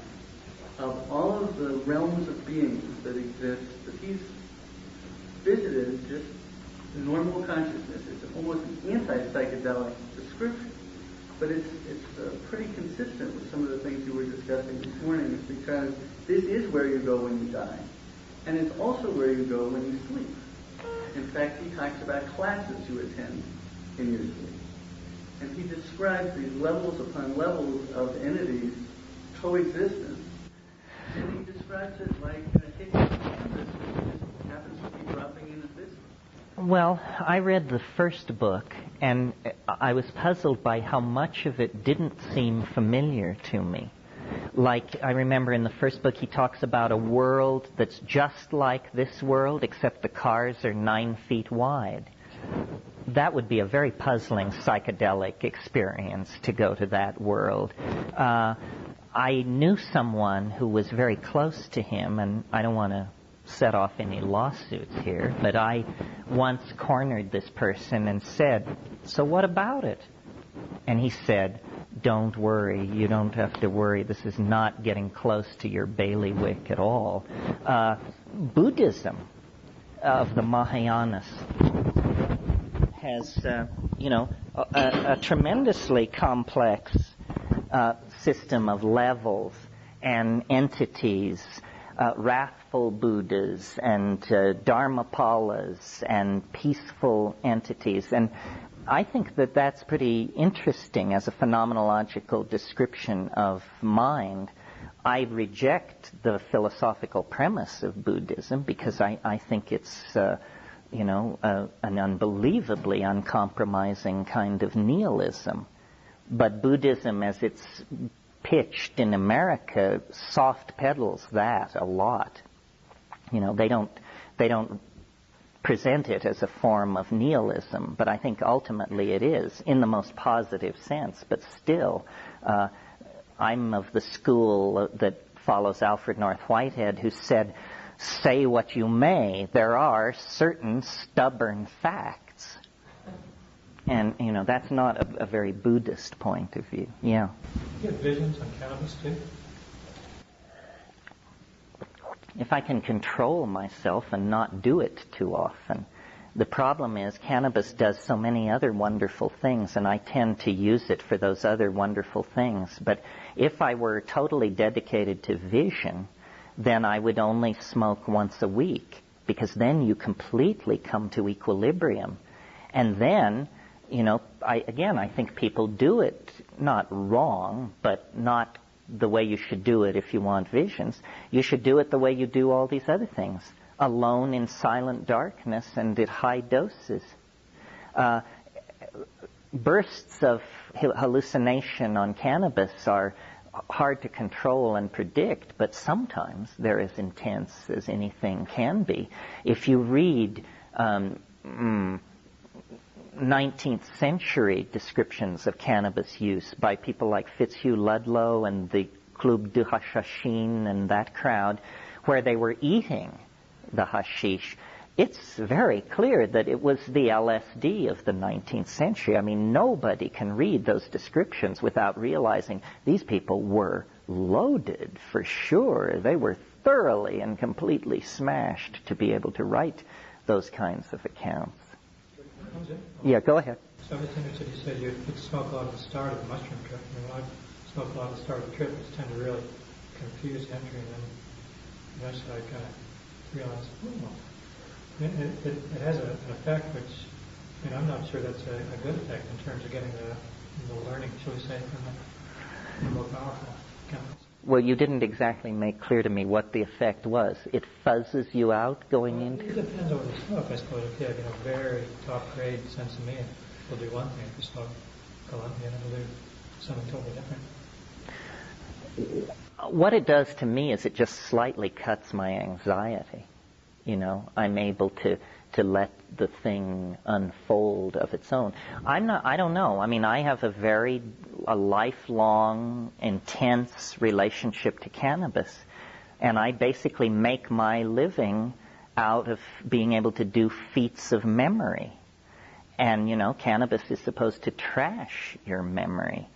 of all of the realms of beings that exist that he's visited just normal consciousness. It's almost an anti-psychedelic description. But it's pretty consistent with some of the things you were discussing this morning. It's because this is where you go when you die. And it's also where you go when you sleep. In fact, he talks about classes you attend in your sleep. And he describes these levels upon levels of entities coexistence. And he describes it like a hidden canvas which just happens to be dropping in at this. Well, I read the first book, and I was puzzled by how much of it didn't seem familiar to me. Like, I remember in the first book he talks about a world that's just like this world, except the cars are 9 feet wide. That would be a very puzzling psychedelic experience, to go to that world. I knew someone who was very close to him, and I don't want to set off any lawsuits here, but I once cornered this person and said, "So what about it?" And he said, "Don't worry, you don't have to worry. This is not getting close to your bailiwick at all." Buddhism of the Mahayanas has, a tremendously complex system of levels and entities, wrathful Buddhas and Dharmapalas and peaceful entities. And I think that that's pretty interesting as a phenomenological description of mind. I reject the philosophical premise of Buddhism because I think it's, an unbelievably uncompromising kind of nihilism. But Buddhism, as it's pitched in America, soft pedals that a lot. They don't present it as a form of nihilism, but I think ultimately it is, in the most positive sense. But still, I'm of the school that follows Alfred North Whitehead, who said, "Say what you may, there are certain stubborn facts." And, that's not a very Buddhist point of view. Yeah. You have visions on cannabis, too? If I can control myself and not do it too often. The problem is cannabis does so many other wonderful things, and I tend to use it for those other wonderful things. But if I were totally dedicated to vision, then I would only smoke once a week, because then you completely come to equilibrium. And then, I think people do it not wrong, but not the way you should do it if you want visions. You should do it the way you do all these other things, alone in silent darkness and at high doses. Bursts of hallucination on cannabis are hard to control and predict, but sometimes they're as intense as anything can be. If you read 19th century descriptions of cannabis use by people like Fitzhugh Ludlow and the Club du Hashashin and that crowd, where they were eating the hashish, it's very clear that it was the LSD of the 19th century. I mean, nobody can read those descriptions without realizing these people were loaded for sure. They were thoroughly and completely smashed to be able to write those kinds of accounts. Yeah, go ahead. So it's interesting you said you'd smoke a lot at the start of the mushroom trip. When I smoke a lot at the start of the trip, it's tend to really confuse entry, and then eventually I kind of realize, it has an effect which, I'm not sure that's a good effect in terms of getting the learning, shall we say, from more powerful chemicals. Well, you didn't exactly make clear to me what the effect was. It fuzzes you out going Well, into... it depends on what you smoke, I suppose. If you have very top-grade sensimilla, it'll do one thing. If you smoke Colombian, it'll do something totally different. What it does to me is it just slightly cuts my anxiety. I'm able to let the thing unfold of its own. I don't know. I mean, I have a lifelong, intense relationship to cannabis. And I basically make my living out of being able to do feats of memory. And, cannabis is supposed to trash your memory.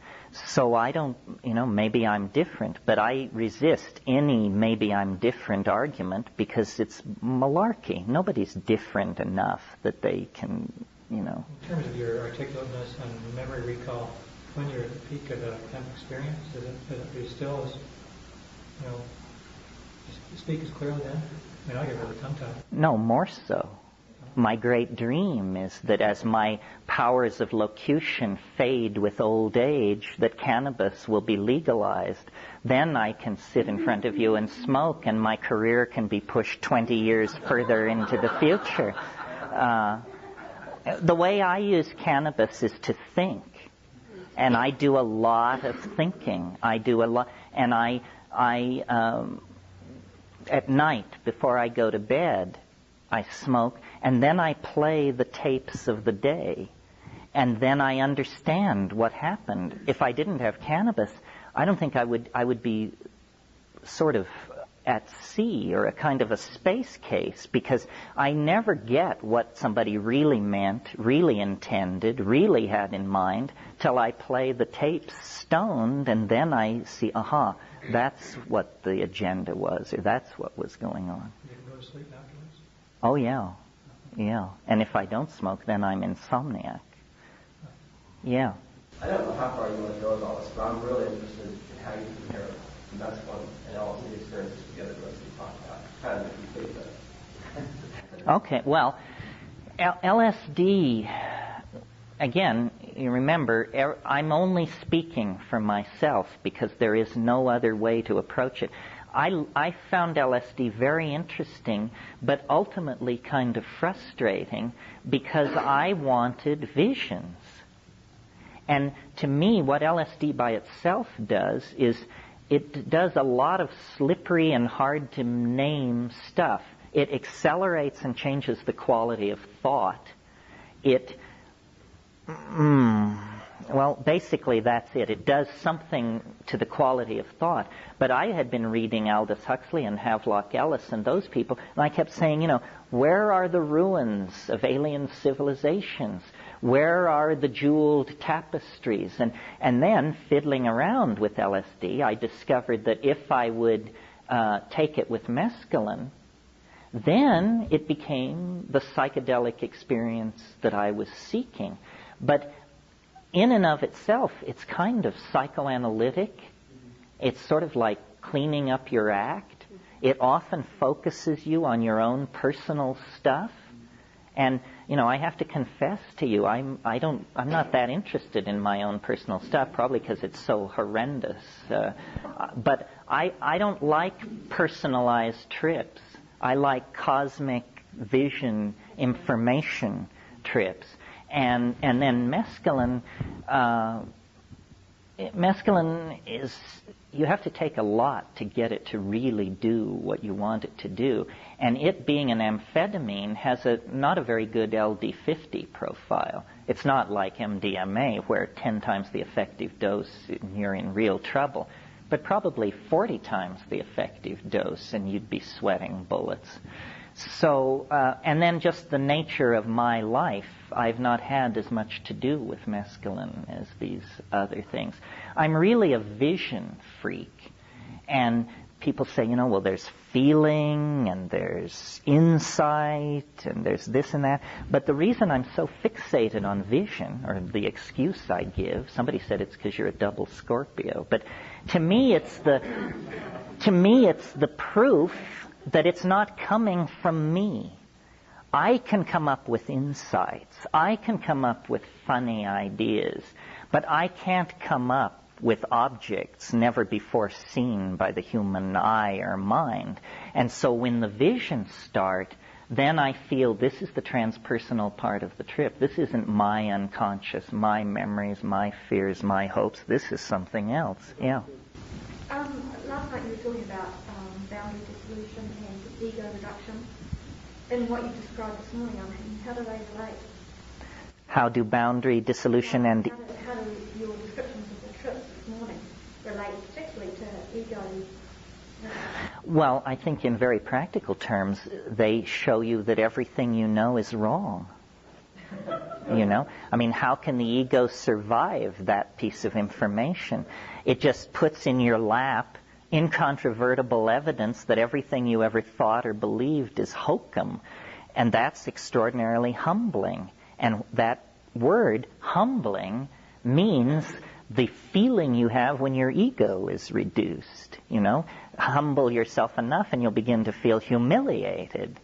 So I don't, maybe I'm different, but I resist any maybe I'm different argument because it's malarkey. Nobody's different enough that they can, In terms of your articulateness and memory recall, when you're at the peak of a hemp experience, is it still as, you speak as clearly then? I mean, I get really tongue-tied. No, more so. My great dream is that as my powers of locution fade with old age, that cannabis will be legalized. Then I can sit in front of you and smoke, and my career can be pushed 20 years further into the future. The way I use cannabis is to think. And I do a lot of thinking. And I at night, before I go to bed, I smoke, and then I play the tapes of the day, and then I understand what happened. If I didn't have cannabis, I don't think I would be sort of at sea or a kind of a space case, because I never get what somebody really meant, really intended, really had in mind, till I play the tapes stoned, and then I see, that's what the agenda was, or that's what was going on. You can go to sleep afterwards? Oh, yeah. And if I don't smoke, then I'm insomniac. Yeah. I don't know how far you want to go with all this, but I'm really interested in how you compare mescaline and LSD experiences together to what you talked about. Kind of complete that. Okay, well, LSD, again, you remember, I'm only speaking for myself because there is no other way to approach it. I found LSD very interesting, but ultimately kind of frustrating because I wanted visions. And to me, what LSD by itself does is it does a lot of slippery and hard to name stuff. It accelerates and changes the quality of thought. Well, basically that's it. It does something to the quality of thought. But I had been reading Aldous Huxley and Havelock Ellis and those people, and I kept saying, where are the ruins of alien civilizations? Where are the jeweled tapestries? And then, fiddling around with LSD, I discovered that if I would take it with mescaline, then it became the psychedelic experience that I was seeking. But in and of itself, it's kind of psychoanalytic. It's sort of like cleaning up your act. It often focuses you on your own personal stuff. And, I have to confess to you, I'm not that interested in my own personal stuff, probably because it's so horrendous. But I don't like personalized trips. I like cosmic vision information trips. And then mescaline is, you have to take a lot to get it to really do what you want it to do. And it being an amphetamine has not a very good LD50 profile. It's not like MDMA where 10 times the effective dose and you're in real trouble, but probably 40 times the effective dose and you'd be sweating bullets. So, and then just the nature of my life, I've not had as much to do with mescaline as these other things. I'm really a vision freak. And people say, well, there's feeling and there's insight and there's this and that. But the reason I'm so fixated on vision, or the excuse I give, somebody said it's because you're a double Scorpio. But to me, it's the proof that it's not coming from me. I can come up with insights. I can come up with funny ideas. But I can't come up with objects never before seen by the human eye or mind. And so when the visions start, then I feel this is the transpersonal part of the trip. This isn't my unconscious, my memories, my fears, my hopes. This is something else. Yeah. Last night you were talking about boundary dissolution and ego reduction. In what you described this morning, I mean, how do they relate? How do boundary dissolution and... How do your descriptions of the trip this morning relate particularly to ego? Well, I think in very practical terms, they show you that everything you know is wrong. You know? I mean, how can the ego survive that piece of information? It just puts in your lap incontrovertible evidence that everything you ever thought or believed is hokum. And that's extraordinarily humbling. And that word, humbling, means the feeling you have when your ego is reduced. You know, humble yourself enough and you'll begin to feel humiliated.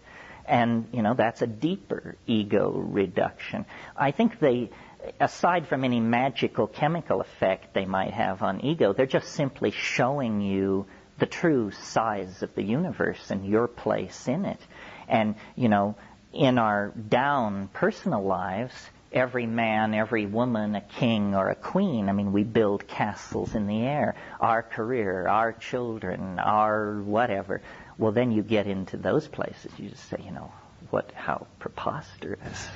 And, you know, that's a deeper ego reduction. I think they, aside from any magical chemical effect they might have on ego, they're just simply showing you the true size of the universe and your place in it. And, you know, in our down personal lives, every man, every woman, a king or a queen. I mean, we build castles in the air. Our career, our children, our whatever. Well, then you get into those places. You just say, you know, how preposterous.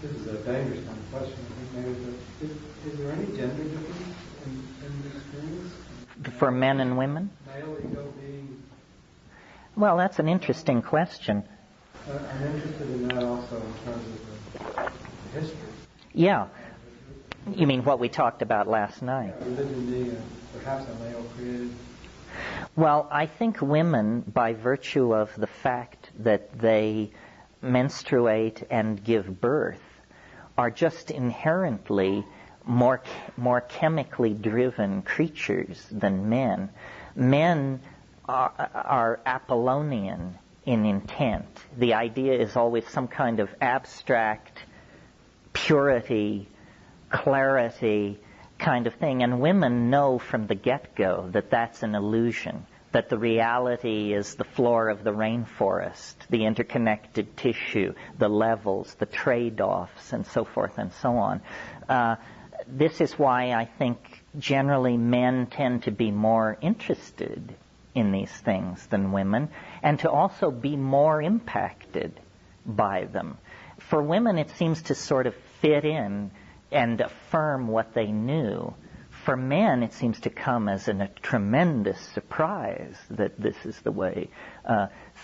This is a dangerous kind of question, I think, maybe. Is there any gender difference in the experience? For men and women? Male ego being... Well, that's an interesting question. I'm interested in that also in terms of the history. Yeah. You mean what we talked about last night? Religion being perhaps a male created. Well, I think women, by virtue of the fact that they menstruate and give birth, are just inherently more chemically driven creatures than men. Men are Apollonian in intent. The idea is always some kind of abstract purity, clarity kind of thing. And women know from the get-go that that's an illusion, that the reality is the floor of the rainforest, the interconnected tissue, the levels, the trade-offs, and so forth and so on. This is why I think generally men tend to be more interested in these things than women, and to also be more impacted by them. For women, it seems to sort of fit in and affirm what they knew. For men, it seems to come as a tremendous surprise that this is the way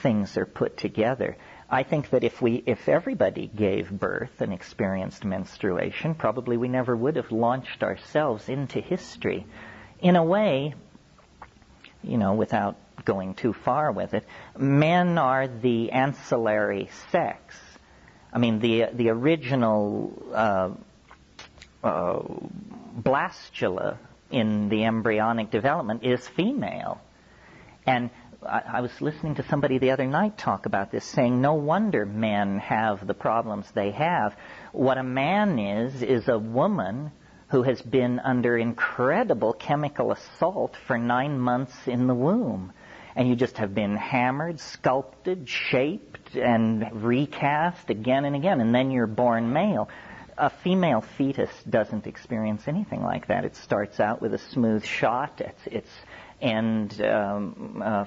things are put together. I think that if everybody gave birth and experienced menstruation, probably we never would have launched ourselves into history. In a way, you know, without going too far with it, men are the ancillary sex. I mean, the original blastula in the embryonic development is female. And I was listening to somebody the other night talk about this, saying no wonder men have the problems they have. What a man is a woman who has been under incredible chemical assault for 9 months in the womb. And you just have been hammered, sculpted, shaped, and recast again and again, and then you're born male. A female fetus doesn't experience anything like that. It starts out with a smooth shot. It's end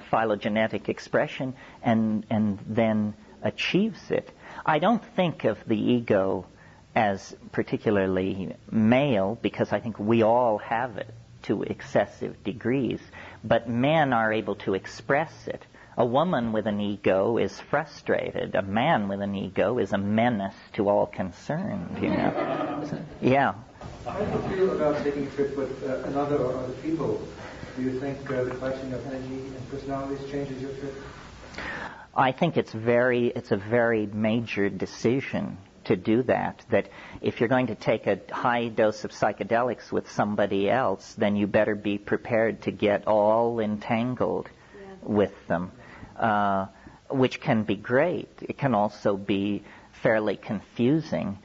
phylogenetic expression, and then achieves it. I don't think of the ego as particularly male, because I think we all have it to excessive degrees, but men are able to express it. A woman with an ego is frustrated. A man with an ego is a menace to all concerned, you know. So, yeah. How do you feel about taking a trip with another or other people? Do you think the collection of energy and personalities changes your trip? I think it's a very major decision to do that. That if you're going to take a high dose of psychedelics with somebody else, then you better be prepared to get all entangled with them, which can be great. It can also be fairly confusing.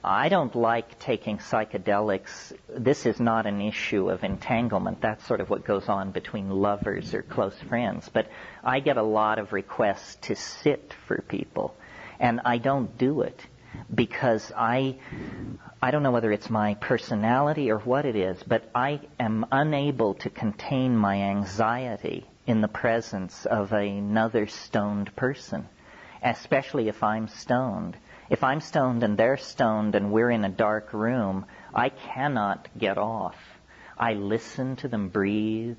I don't like taking psychedelics. This is not an issue of entanglement. That's sort of what goes on between lovers or close friends. But I get a lot of requests to sit for people, and I don't do it because I don't know whether it's my personality or what it is, but I am unable to contain my anxiety in the presence of another stoned person, especially if I'm stoned. If I'm stoned and they're stoned and we're in a dark room, I cannot get off. I listen to them breathe.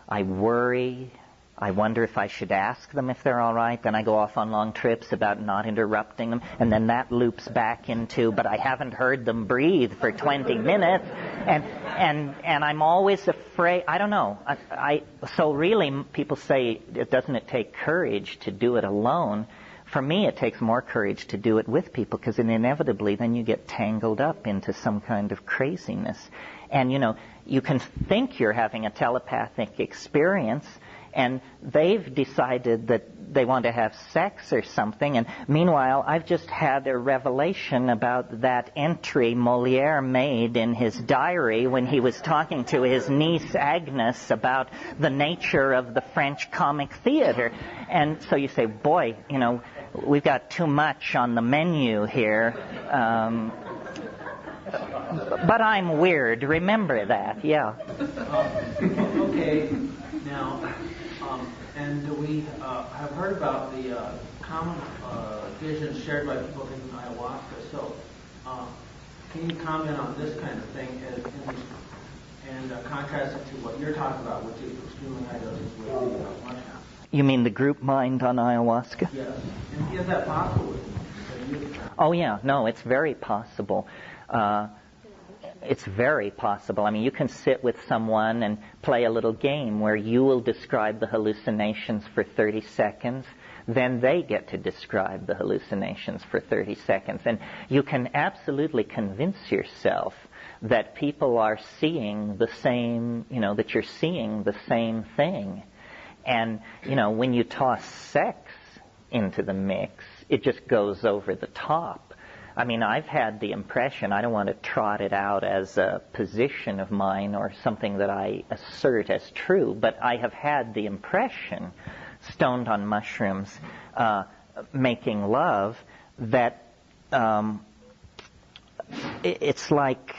I worry. I wonder if I should ask them if they're all right. Then I go off on long trips about not interrupting them. And then that loops back into, but I haven't heard them breathe for 20 minutes. And I'm always afraid. I don't know. So really, people say, doesn't it take courage to do it alone? For me, it takes more courage to do it with people, because inevitably then you get tangled up into some kind of craziness. And, you can think you're having a telepathic experience, and they've decided that they want to have sex or something, and meanwhile, I've just had a revelation about that entry Molière made in his diary when he was talking to his niece Agnes about the nature of the French comic theater. And so you say, boy, we've got too much on the menu here. But I'm weird. Remember that, yeah. Okay, now, and we have heard about the common visions shared by people taking ayahuasca. So, can you comment on this kind of thing and contrast it to what you're talking about, which is extremely high doses with the mushroom? You mean the group mind on ayahuasca? Yes. And is that possible? Oh, yeah. No, it's very possible. It's very possible. I mean, you can sit with someone and play a little game where you will describe the hallucinations for 30 seconds. Then they get to describe the hallucinations for 30 seconds. And you can absolutely convince yourself that people are seeing the same, that you're seeing the same thing. And, when you toss sex into the mix, it just goes over the top. I mean, I've had the impression, I don't want to trot it out as a position of mine or something that I assert as true, but I have had the impression, stoned on mushrooms, making love, that it's like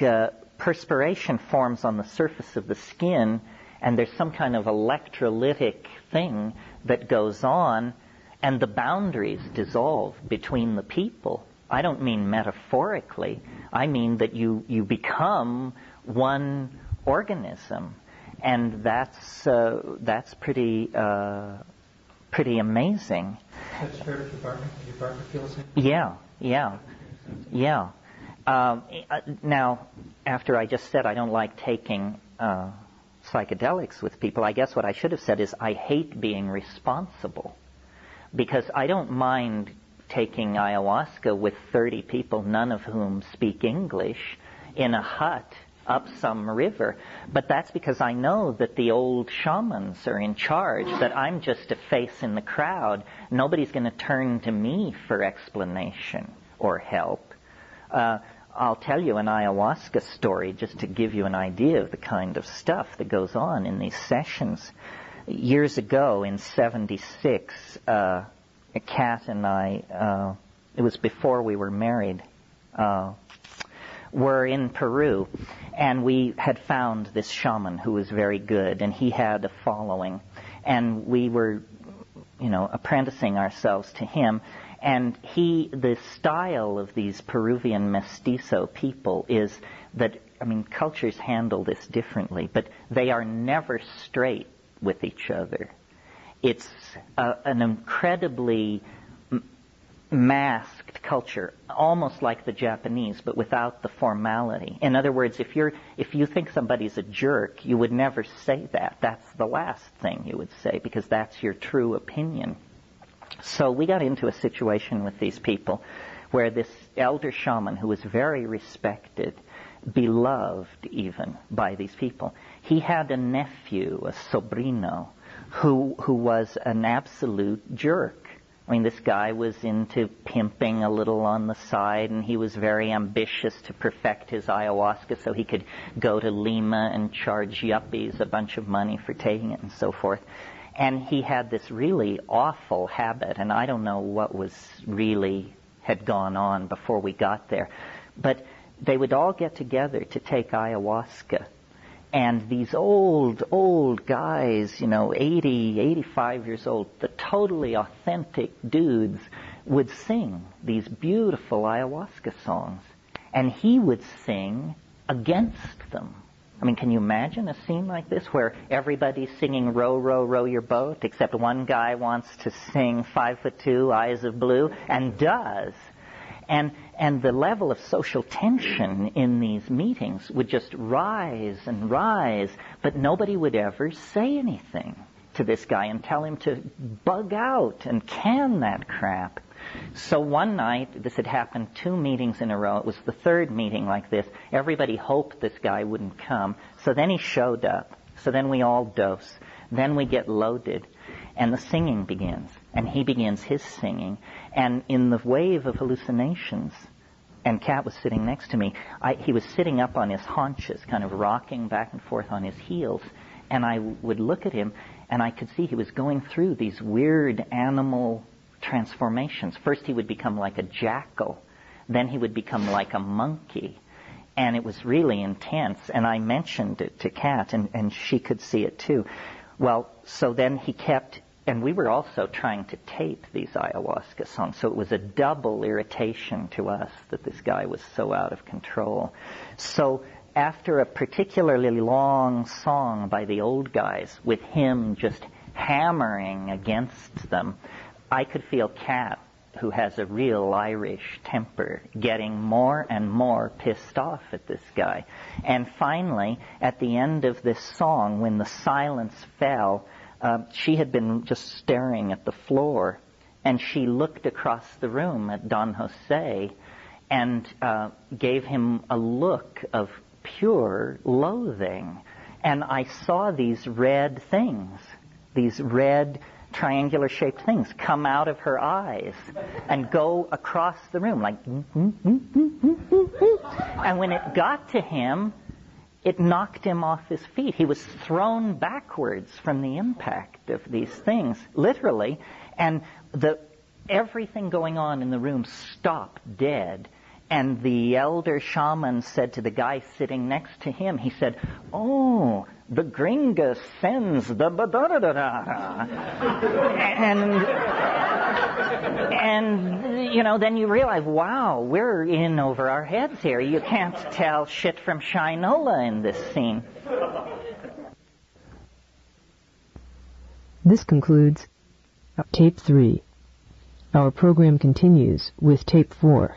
perspiration forms on the surface of the skin, and there's some kind of electrolytic thing that goes on, and the boundaries dissolve between the people. I don't mean metaphorically. I mean that you become one organism, and that's pretty amazing. That's true. Your partner feels it. Yeah. Now, after I just said I don't like taking psychedelics with people, I guess what I should have said is I hate being responsible, because I don't mind taking ayahuasca with 30 people, none of whom speak English, in a hut up some river. But that's because I know that the old shamans are in charge, that I'm just a face in the crowd. Nobody's going to turn to me for explanation or help. I'll tell you an ayahuasca story just to give you an idea of the kind of stuff that goes on in these sessions. Years ago, in 76, Kat and I, it was before we were married, were in Peru, and we had found this shaman who was very good, and he had a following, and we were, apprenticing ourselves to him. And the style of these Peruvian mestizo people is that, cultures handle this differently, but they are never straight with each other. It's an incredibly masked culture, almost like the Japanese, but without the formality. In other words, if you think somebody's a jerk, you would never say that. That's the last thing you would say, because that's your true opinion. So we got into a situation with these people where this elder shaman, who was very respected, beloved even by these people, he had a nephew, a sobrino, who was an absolute jerk. I mean, this guy was into pimping a little on the side, and he was very ambitious to perfect his ayahuasca so he could go to Lima and charge yuppies a bunch of money for taking it and so forth. And he had this really awful habit, and I don't know what was really had gone on before we got there. But they would all get together to take ayahuasca. And these old guys, 80, 85 years old, the totally authentic dudes, would sing these beautiful ayahuasca songs. And he would sing against them. I mean, can you imagine a scene like this where everybody's singing Row, Row, Row Your Boat, except one guy wants to sing 5'2", Eyes of Blue, and does. And the level of social tension in these meetings would just rise and rise, but nobody would ever say anything to this guy and tell him to bug out and can that crap. So one night, this had happened 2 meetings in a row. It was the 3rd meeting like this. Everybody hoped this guy wouldn't come. So then he showed up. So then we all dose. Then we get loaded. And the singing begins. And he begins his singing. And in the wave of hallucinations, and Kat was sitting next to me, he was sitting up on his haunches, kind of rocking back and forth on his heels. And I would look at him, and I could see he was going through these weird animal transformations. First he would become like a jackal. Then he would become like a monkey. And it was really intense. And I mentioned it to Kat, and she could see it too. Well, so then he kept... And we were also trying to tape these ayahuasca songs, so it was a double irritation to us that this guy was so out of control. So after a particularly long song by the old guys, with him just hammering against them, I could feel Kat, who has a real Irish temper, getting more and more pissed off at this guy. And finally, at the end of this song, when the silence fell, she had been just staring at the floor, and she looked across the room at Don Jose and gave him a look of pure loathing. And I saw these red things, these red triangular-shaped things come out of her eyes and go across the room like... And when it got to him, it knocked him off his feet. He was thrown backwards from the impact of these things, literally. And everything going on in the room stopped dead. And the elder shaman said to the guy sitting next to him, he said, "Oh, the gringa sends the ba-da-da-da-da." And then you realize, wow, we're in over our heads here. You can't tell shit from Shinola in this scene. This concludes Tape 3. Our program continues with Tape 4.